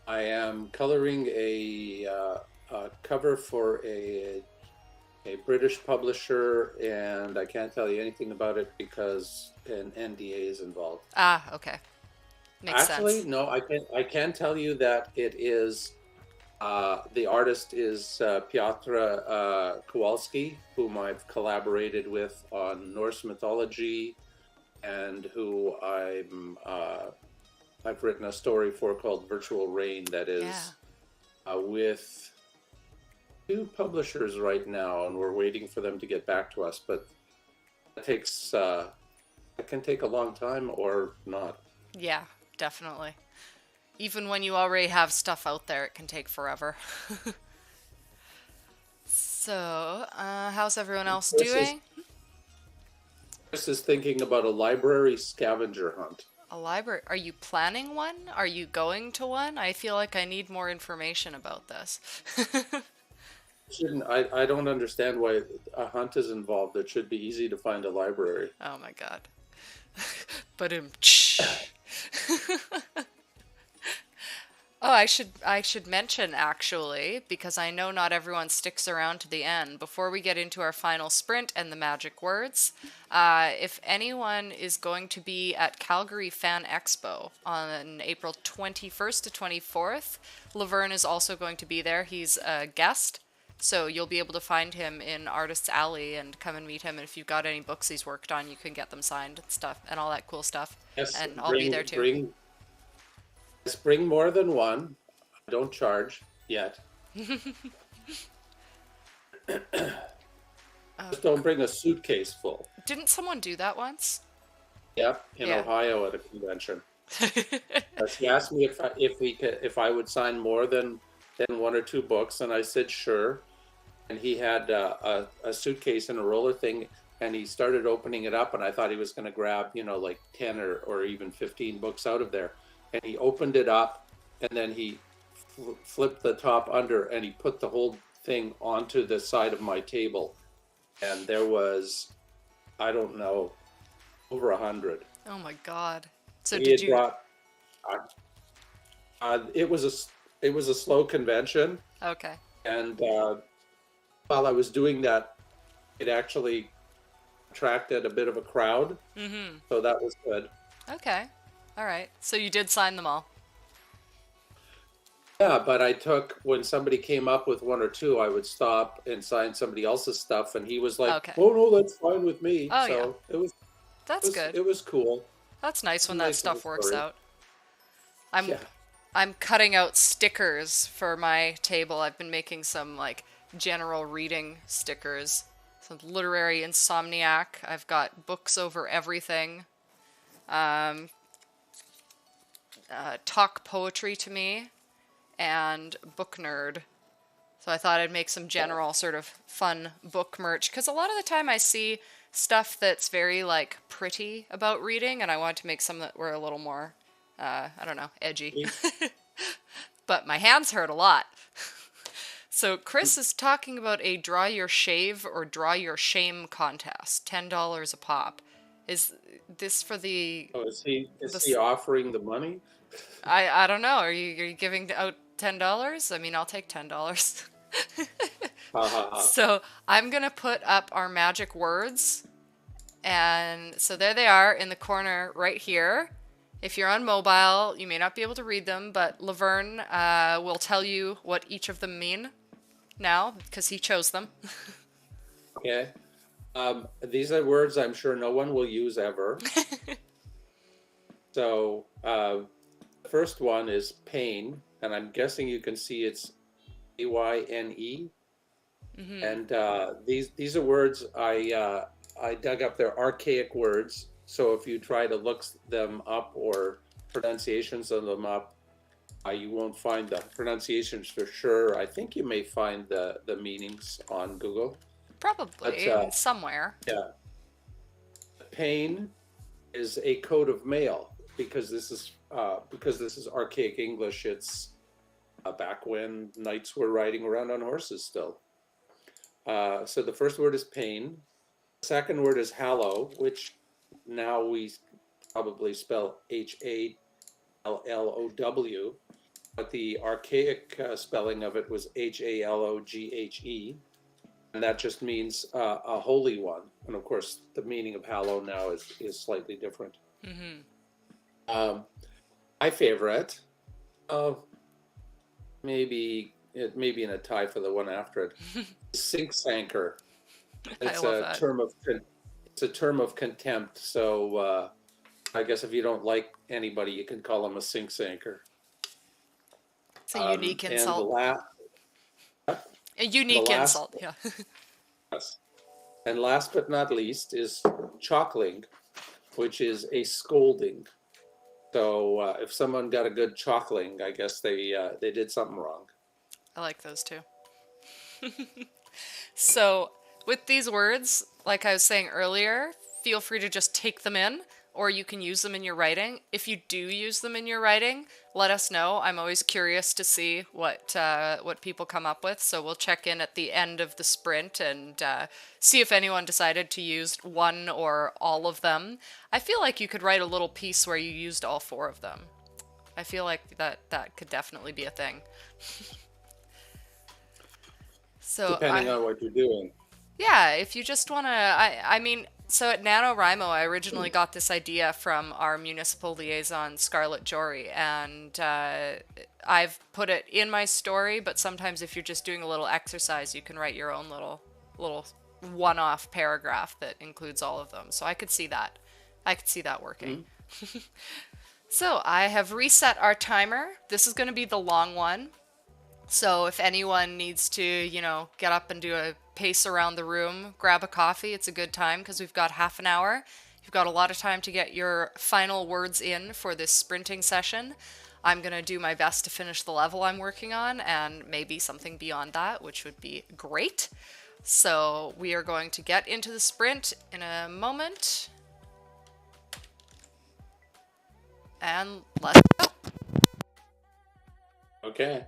I am coloring a cover for a British publisher, and I can't tell you anything about it because an NDA is involved. Ah, okay. Makes Actually, sense. no, I can tell you that it is the artist is Piotr Kowalski, whom I've collaborated with on Norse mythology, and who I've written a story for called Virtual Rain that is with 2 publishers right now, and we're waiting for them to get back to us. But it takes it can take a long time or not. Yeah, definitely. Even when you already have stuff out there, it can take forever. So, how's everyone else doing? Chris is thinking about a library scavenger hunt. A library? Are you planning one? Are you going to one? I feel like I need more information about this. I don't understand why a hunt is involved. It should be easy to find a library. Oh my god. But Oh, I should mention actually, because I know not everyone sticks around to the end. Before we get into our final sprint and the magic words, if anyone is going to be at Calgary Fan Expo on April 21st to 24th, Lovern is also going to be there. He's a guest, so you'll be able to find him in Artist's Alley and come and meet him. And if you've got any books he's worked on, you can get them signed and stuff and all that cool stuff. Yes, and I'll be there too. Bring more than one. Don't charge yet. Just don't bring a suitcase full. Didn't someone do that once? Yep, in Ohio at a convention. She asked me if I would sign more than 1 or 2 books, and I said sure. And he had a suitcase and a roller thing, and he started opening it up, and I thought he was going to grab, like 10 or even 15 books out of there. And he opened it up, and then he flipped the top under, and he put the whole thing onto the side of my table. And there was, I don't know, over 100. Oh my god! So He did had you? brought, it was a slow convention, Okay. and while I was doing that, it actually attracted a bit of a crowd. Mm-hmm. So that was good. Okay. All right. So you did sign them all. Yeah, but when somebody came up with 1 or 2, I would stop and sign somebody else's stuff, and he was like, Okay. "Oh no, that's fine with me." Oh, so That's good. It was cool. That's nice when that Nice stuff little works story. out. Yeah. I'm cutting out stickers for my table. I've been making some like general reading stickers. Some literary insomniac. I've got books over everything. Talk poetry to me, and book nerd. So I thought I'd make some general sort of fun book merch, because a lot of the time I see stuff that's very like pretty about reading, and I want to make some that were a little more, I don't know, edgy. But my hands hurt a lot. So Chris is talking about a draw your shave or draw your shame contest, $10 a pop. Is this for the? Oh, is he offering the money? I don't know. Are you giving out $10? I mean, I'll take $10. So I'm gonna put up our magic words, and so there they are in the corner right here. If you're on mobile, you may not be able to read them, but Lovern will tell you what each of them mean now because he chose them. Okay. These are words I'm sure no one will use ever. So the first one is pain, and I'm guessing you can see it's AYNE. Mm-hmm. And these are words I dug up. They're archaic words, So if you try to look them up or pronunciations of them up, you won't find the pronunciations for sure. I think you may find the meanings on Google. Probably, But, I mean, somewhere. yeah, pain is a code of mail because this is archaic English. It's back when knights were riding around on horses still. So the first word is pain. The second word is hallow, which now we probably spell Halllow, but the archaic spelling of it was Halloghe, and that just means a holy one. And of course, the meaning of hallow now is slightly different. My favorite, maybe in a tie for the one after it, sink sanker. It's I love a that. term of contempt. So I guess if you don't like anybody, you can call them a sink sanker. It's a unique And insult. the A unique last- insult, yeah. Yes. And last but not least is chockling, which is a scolding. So if someone got a good chockling, I guess they did something wrong. I like those too. So, with these words, like I was saying earlier, feel free to just take them in, or you can use them in your writing. If you do use them in your writing, let us know. I'm always curious to see what people come up with. So we'll check in at the end of the sprint and see if anyone decided to use one or all of them. I feel like you could write a little piece where you used all 4 of them. I feel like that could definitely be a thing. So Depending on what you're doing. yeah, if you just want to, I mean, so at NaNoWriMo, I originally got this idea from our municipal liaison, Scarlett Jory, and I've put it in my story, but sometimes if you're just doing a little exercise, you can write your own little one-off paragraph that includes all of them. So I could see that. I could see that working. So I have reset our timer. This is going to be the long one. So if anyone needs to, get up and do a pace around the room, grab a coffee, it's a good time because we've got half an hour. You've got a lot of time to get your final words in for this sprinting session. I'm going to do my best to finish the level I'm working on and maybe something beyond that, which would be great. So we are going to get into the sprint in a moment. And let's go. Okay.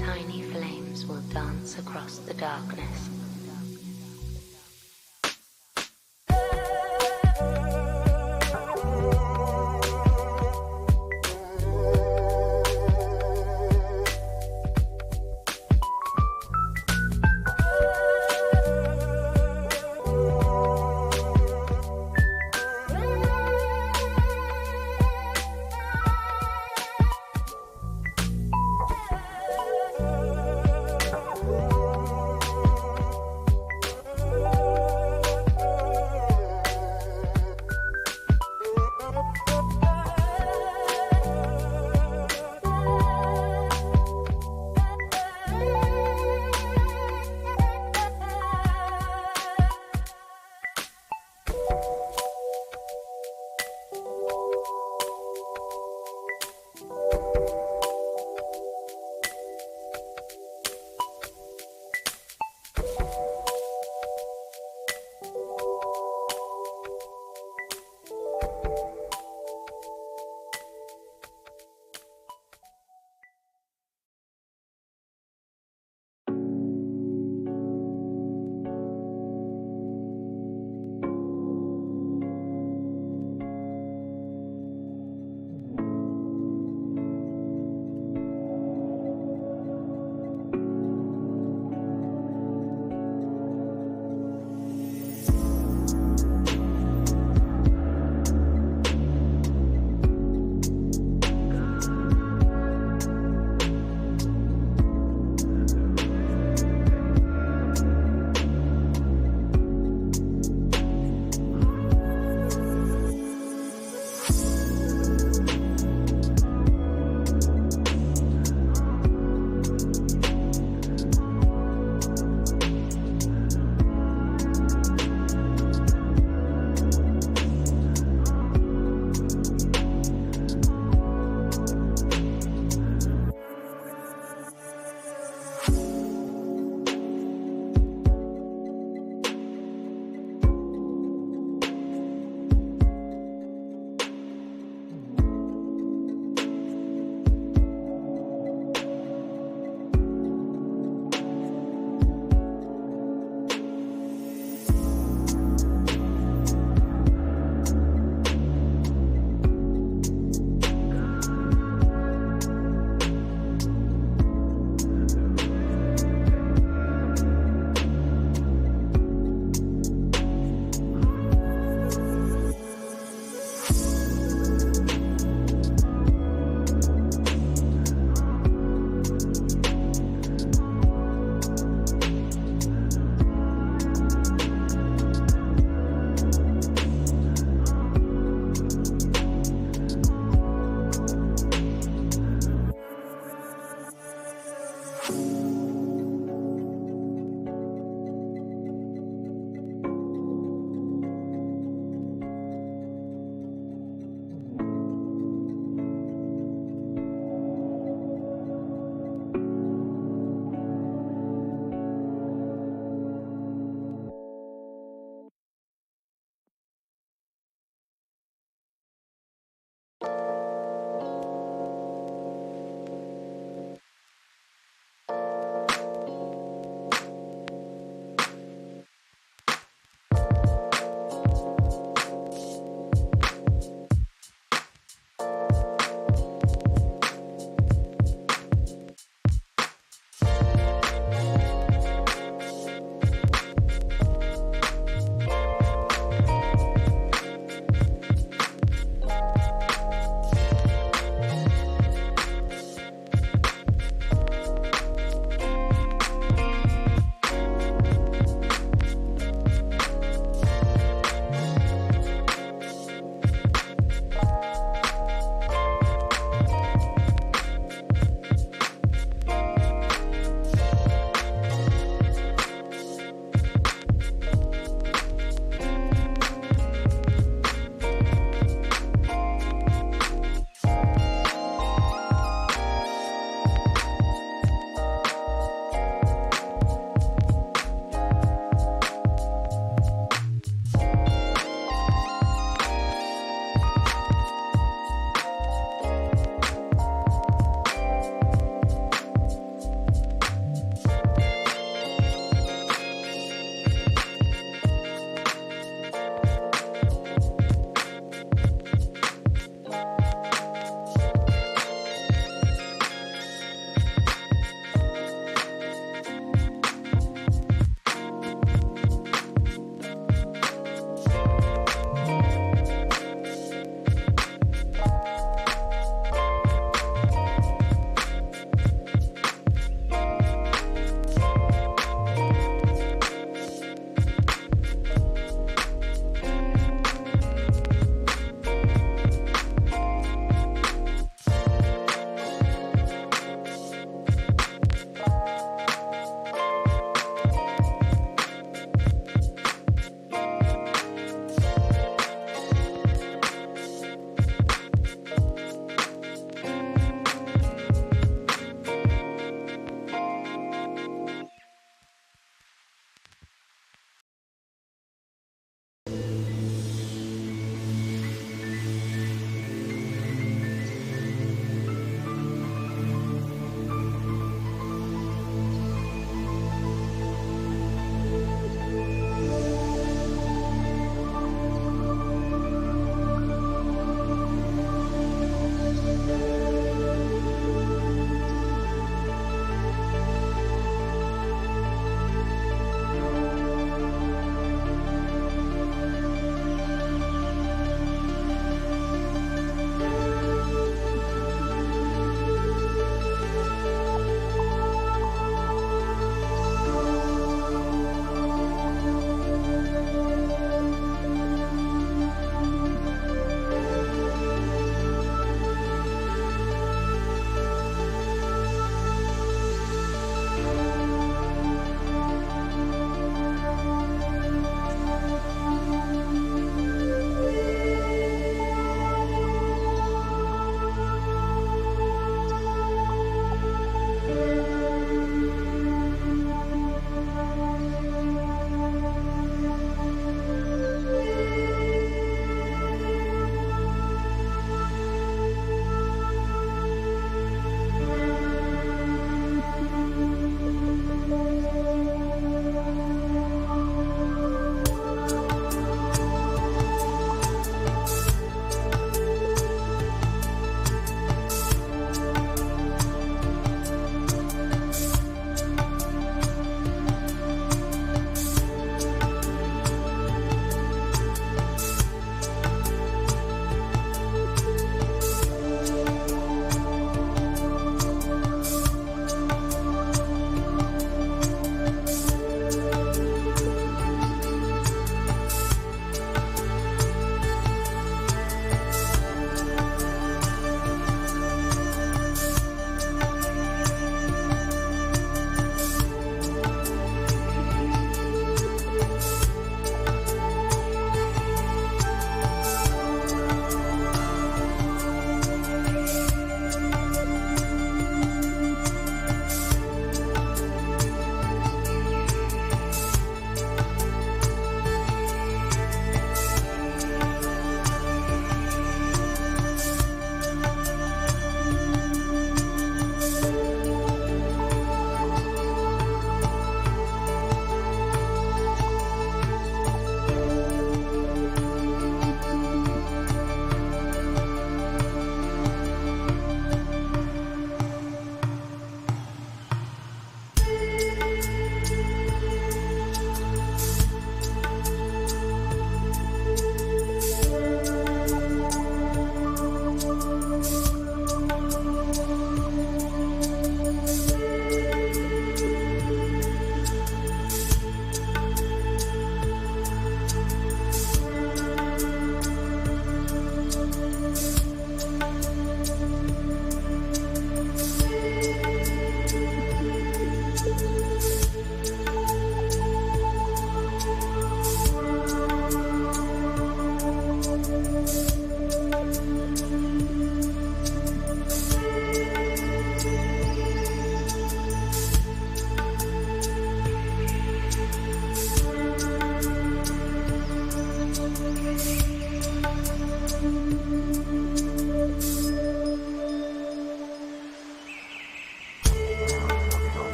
Tiny flames will dance across the darkness.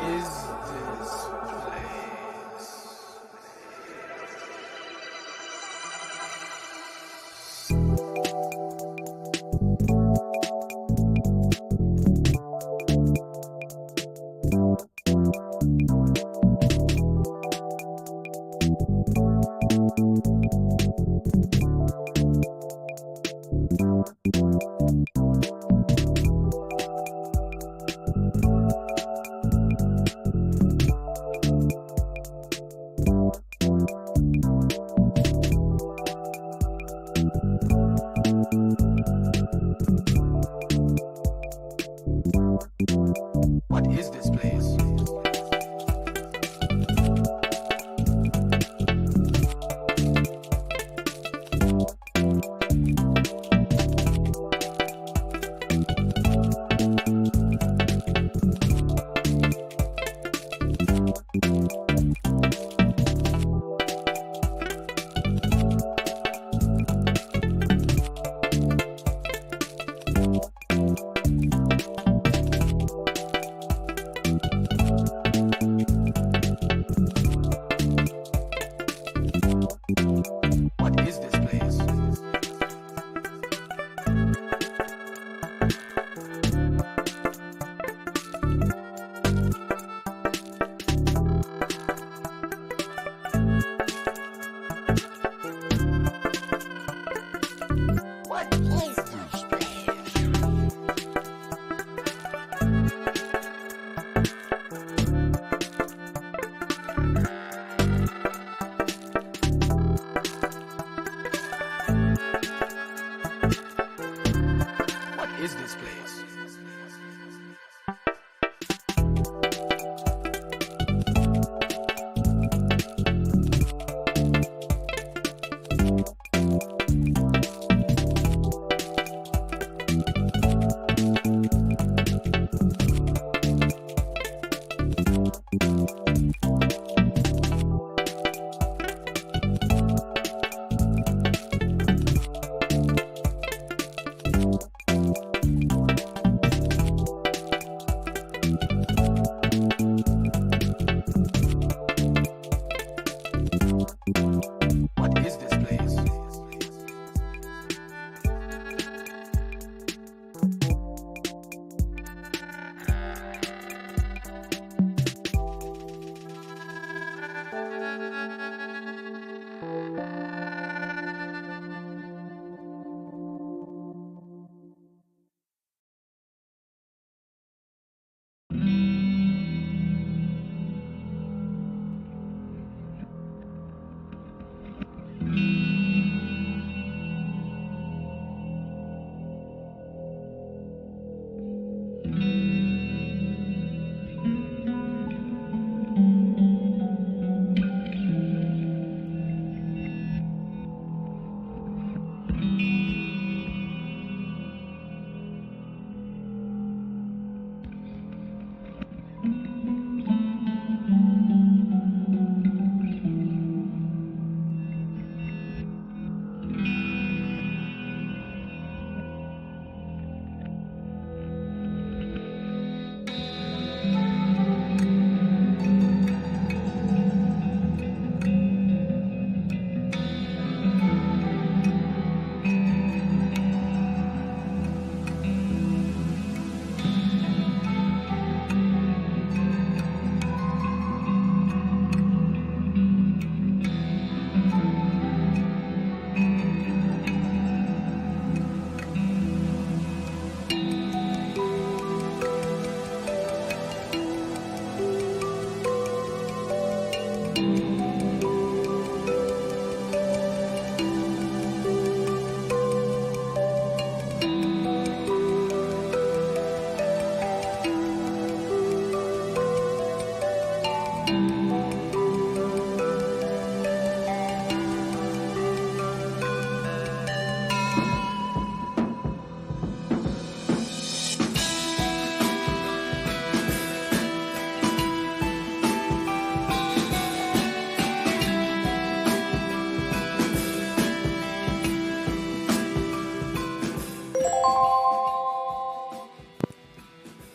is this place? What is this place? What is this place? What is this place? What is this place? What is this place?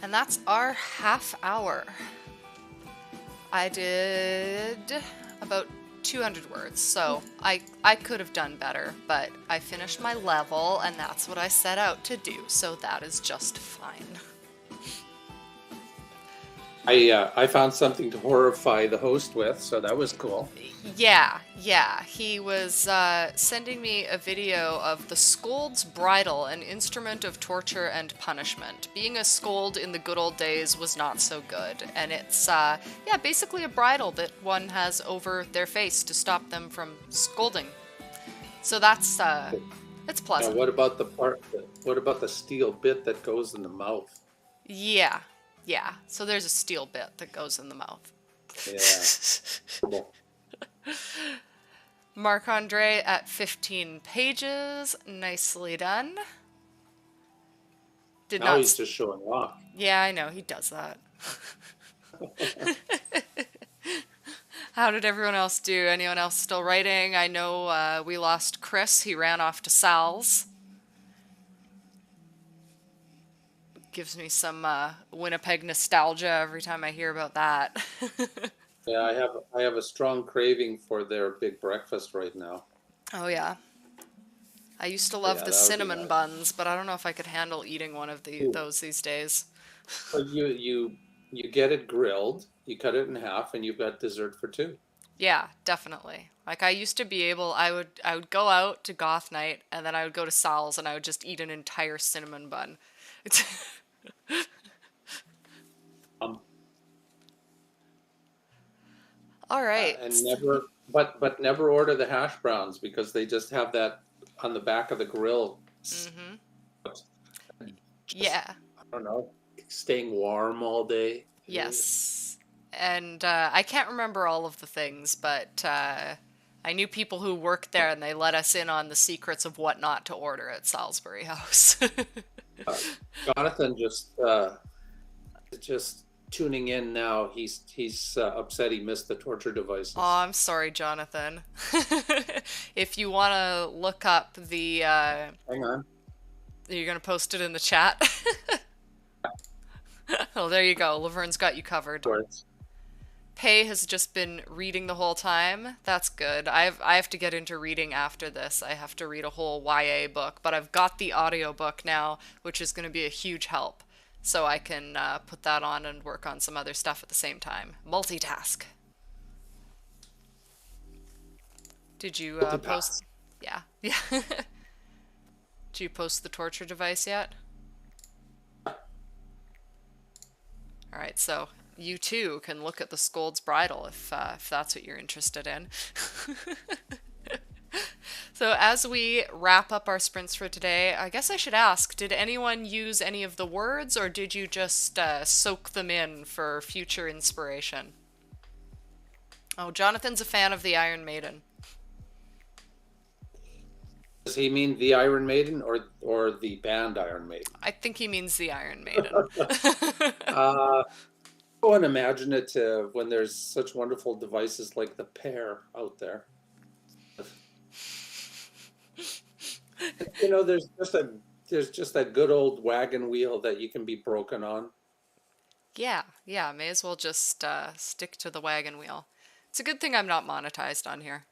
And that's our half hour. I did about 200 words, so I could have done better, but I finished my level, and that's what I set out to do, so that is just fine. I found something to horrify the host with, so that was cool. Yeah. He was sending me a video of the Scold's bridle, an instrument of torture and punishment. Being a scold in the good old days was not so good, and it's basically a bridle that one has over their face to stop them from scolding. So that's it's Now, pleasant. what about the part? What about the steel bit that goes in the mouth? Yeah. So there's a steel bit that goes in the mouth. Yeah. Cool. Marc Andre at 15 pages. Nicely done. Did Now not. he's just showing off. Yeah, I know. He does that. How did everyone else do? Anyone else still writing? I know we lost Chris. He ran off to Sal's. Gives me some Winnipeg nostalgia every time I hear about that. Yeah, I have a strong craving for their big breakfast right now. Oh, yeah. I used to love Yeah, the that would be cinnamon nice. buns, but I don't know if I could handle eating one of Ooh. those these days. But you get it grilled, you cut it in half, and you've got dessert for two. Yeah, definitely. Like I used to be able, I would go out to goth night, and then I would go to Sal's, and I would just eat an entire cinnamon bun. It's Um, all right. and never, but never order the hash browns because they just have that on the back of the grill. Mm-hmm. Just, Yeah. I don't know, staying warm all day. Yes. And I can't remember all of the things, but I knew people who worked there, and they let us in on the secrets of what not to order at Salisbury House. Jonathan just tuning in now. He's upset he missed the torture devices. Oh, I'm sorry, Jonathan. If you want to look up the, Hang on. you're going to post it in the chat? Oh, there you go. Lavern's got you covered. Sorts. Pei has just been reading the whole time. That's good. I have to get into reading after this. I have to read a whole YA book, but I've got the audiobook now, which is going to be a huge help. So I can put that on and work on some other stuff at the same time. Multitask. Did you Multitask. post? Yeah. Did you post the torture device yet? All right, so you too can look at the Scold's bridle if that's what you're interested in. So as we wrap up our sprints for today, I guess I should ask, did anyone use any of the words, or did you just soak them in for future inspiration? Oh, Jonathan's a fan of the Iron Maiden. Does he mean the Iron Maiden or the band Iron Maiden? I think he means the Iron Maiden. So unimaginative when there's such wonderful devices like the pear out there. You know, there's just that good old wagon wheel that you can be broken on. Yeah, may as well just stick to the wagon wheel. It's a good thing I'm not monetized on here.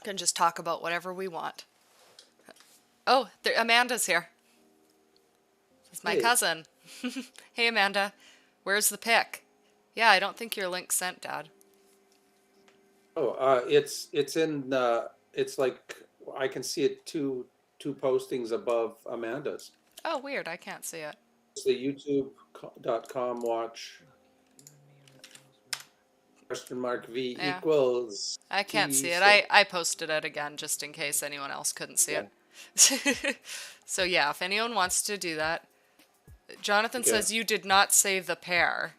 Can just talk about whatever we want. Oh, Amanda's here. This is my Hey. cousin. Hey, Amanda. Where's the pic? Yeah, I don't think your link's sent, Dad. Oh, it's in it's like I can see it two postings above Amanda's. Oh, weird. I can't see it. It's the youtube.com watch $V Yeah. equals. I can't T see it. sec- I posted it again just in case anyone else couldn't see it. So yeah, if anyone wants to do that. Jonathan Okay. says you did not say the pair.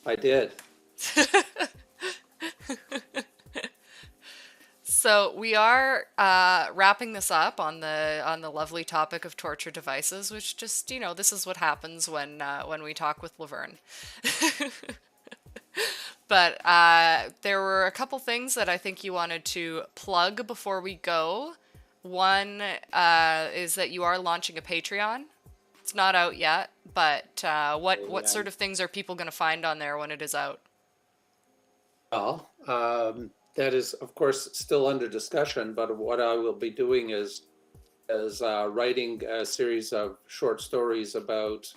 I did. So we are wrapping this up on the lovely topic of torture devices, which just, this is what happens when we talk with Lovern. But there were a couple things that I think you wanted to plug before we go. One is that you are launching a Patreon. it's not out yet, but what Yeah. sort of things are people going to find on there when it is out? Well, that is, of course, still under discussion, but what I will be doing is writing a series of short stories about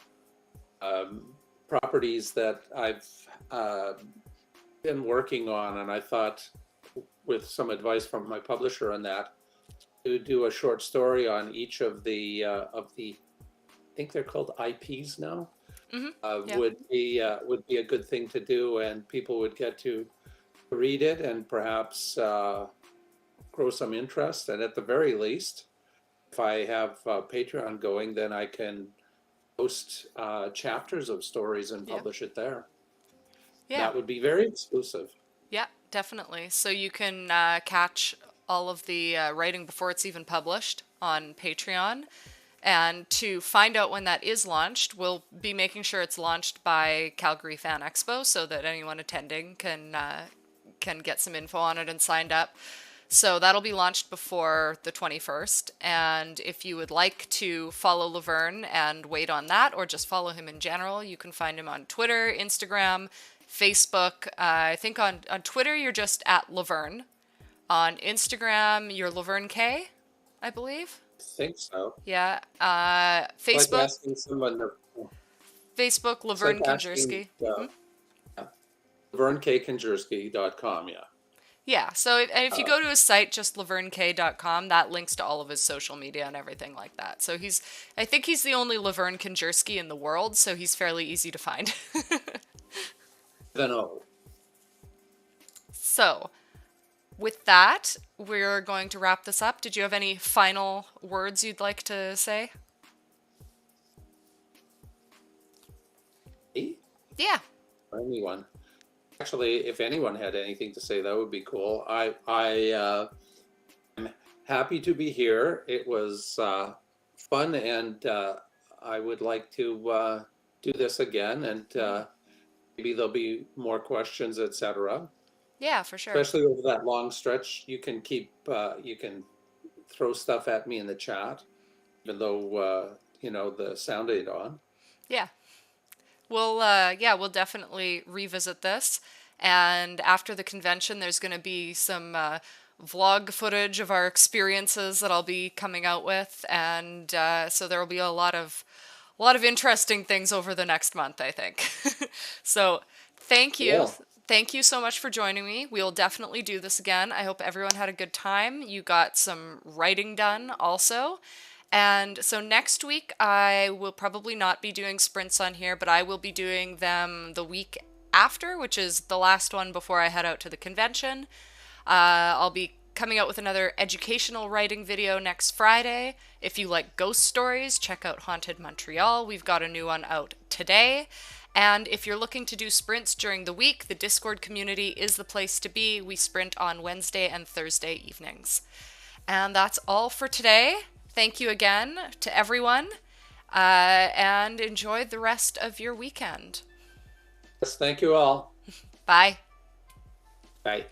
properties that I've been working on, and I thought, with some advice from my publisher on that, to do a short story on each of the I think they're called IPs now, Yeah. would be a good thing to do, and people would get to read it and perhaps grow some interest. And at the very least, if I have Patreon going, then I can post chapters of stories and Yeah. publish it there. Yeah. That would be very exclusive. Yeah, definitely. So you can catch all of the writing before it's even published on Patreon. And to find out when that is launched, we'll be making sure it's launched by Calgary Fan Expo so that anyone attending can get some info on it and signed up. So that'll be launched before the 21st. And if you would like to follow Lovern and wait on that, or just follow him in general, you can find him on Twitter, Instagram, Facebook. I think on Twitter, you're just at Lovern. On Instagram, you're Lovern K, I believe. I think so. Yeah. It's like Facebook, asking someone to, Facebook, it's Lovern like asking, Kindzierski. LavernKKindzierski.com, yeah. Yeah, so if you go to his site, just lavernk.com, that links to all of his social media and everything like that. So I think he's the only Lovern Kindzierski in the world, so he's fairly easy to find. Then oh, So, with that, we're going to wrap this up. Did you have any final words you'd like to say? me Yeah. or anyone. Actually, if anyone had anything to say, that would be cool. I am happy to be here. It was fun, and I would like to do this again, and maybe there'll be more questions, etc. Yeah, for sure. Especially over that long stretch, you can you can throw stuff at me in the chat, even though the sound ain't on. Yeah. We'll definitely revisit this. And after the convention, there's going to be some vlog footage of our experiences that I'll be coming out with, and so there will be a lot of interesting things over the next month, I think. So, thank you. Yeah. Thank you so much for joining me. We'll definitely do this again. I hope everyone had a good time. You got some writing done also. And so next week, I will probably not be doing sprints on here, but I will be doing them the week after, which is the last one before I head out to the convention. I'll be coming out with another educational writing video next Friday. If you like ghost stories, check out Haunted Montreal. We've got a new one out today. And if you're looking to do sprints during the week, the Discord community is the place to be. We sprint on Wednesday and Thursday evenings. And that's all for today. Thank you again to everyone, and enjoy the rest of your weekend. Yes, thank you all. Bye. Bye.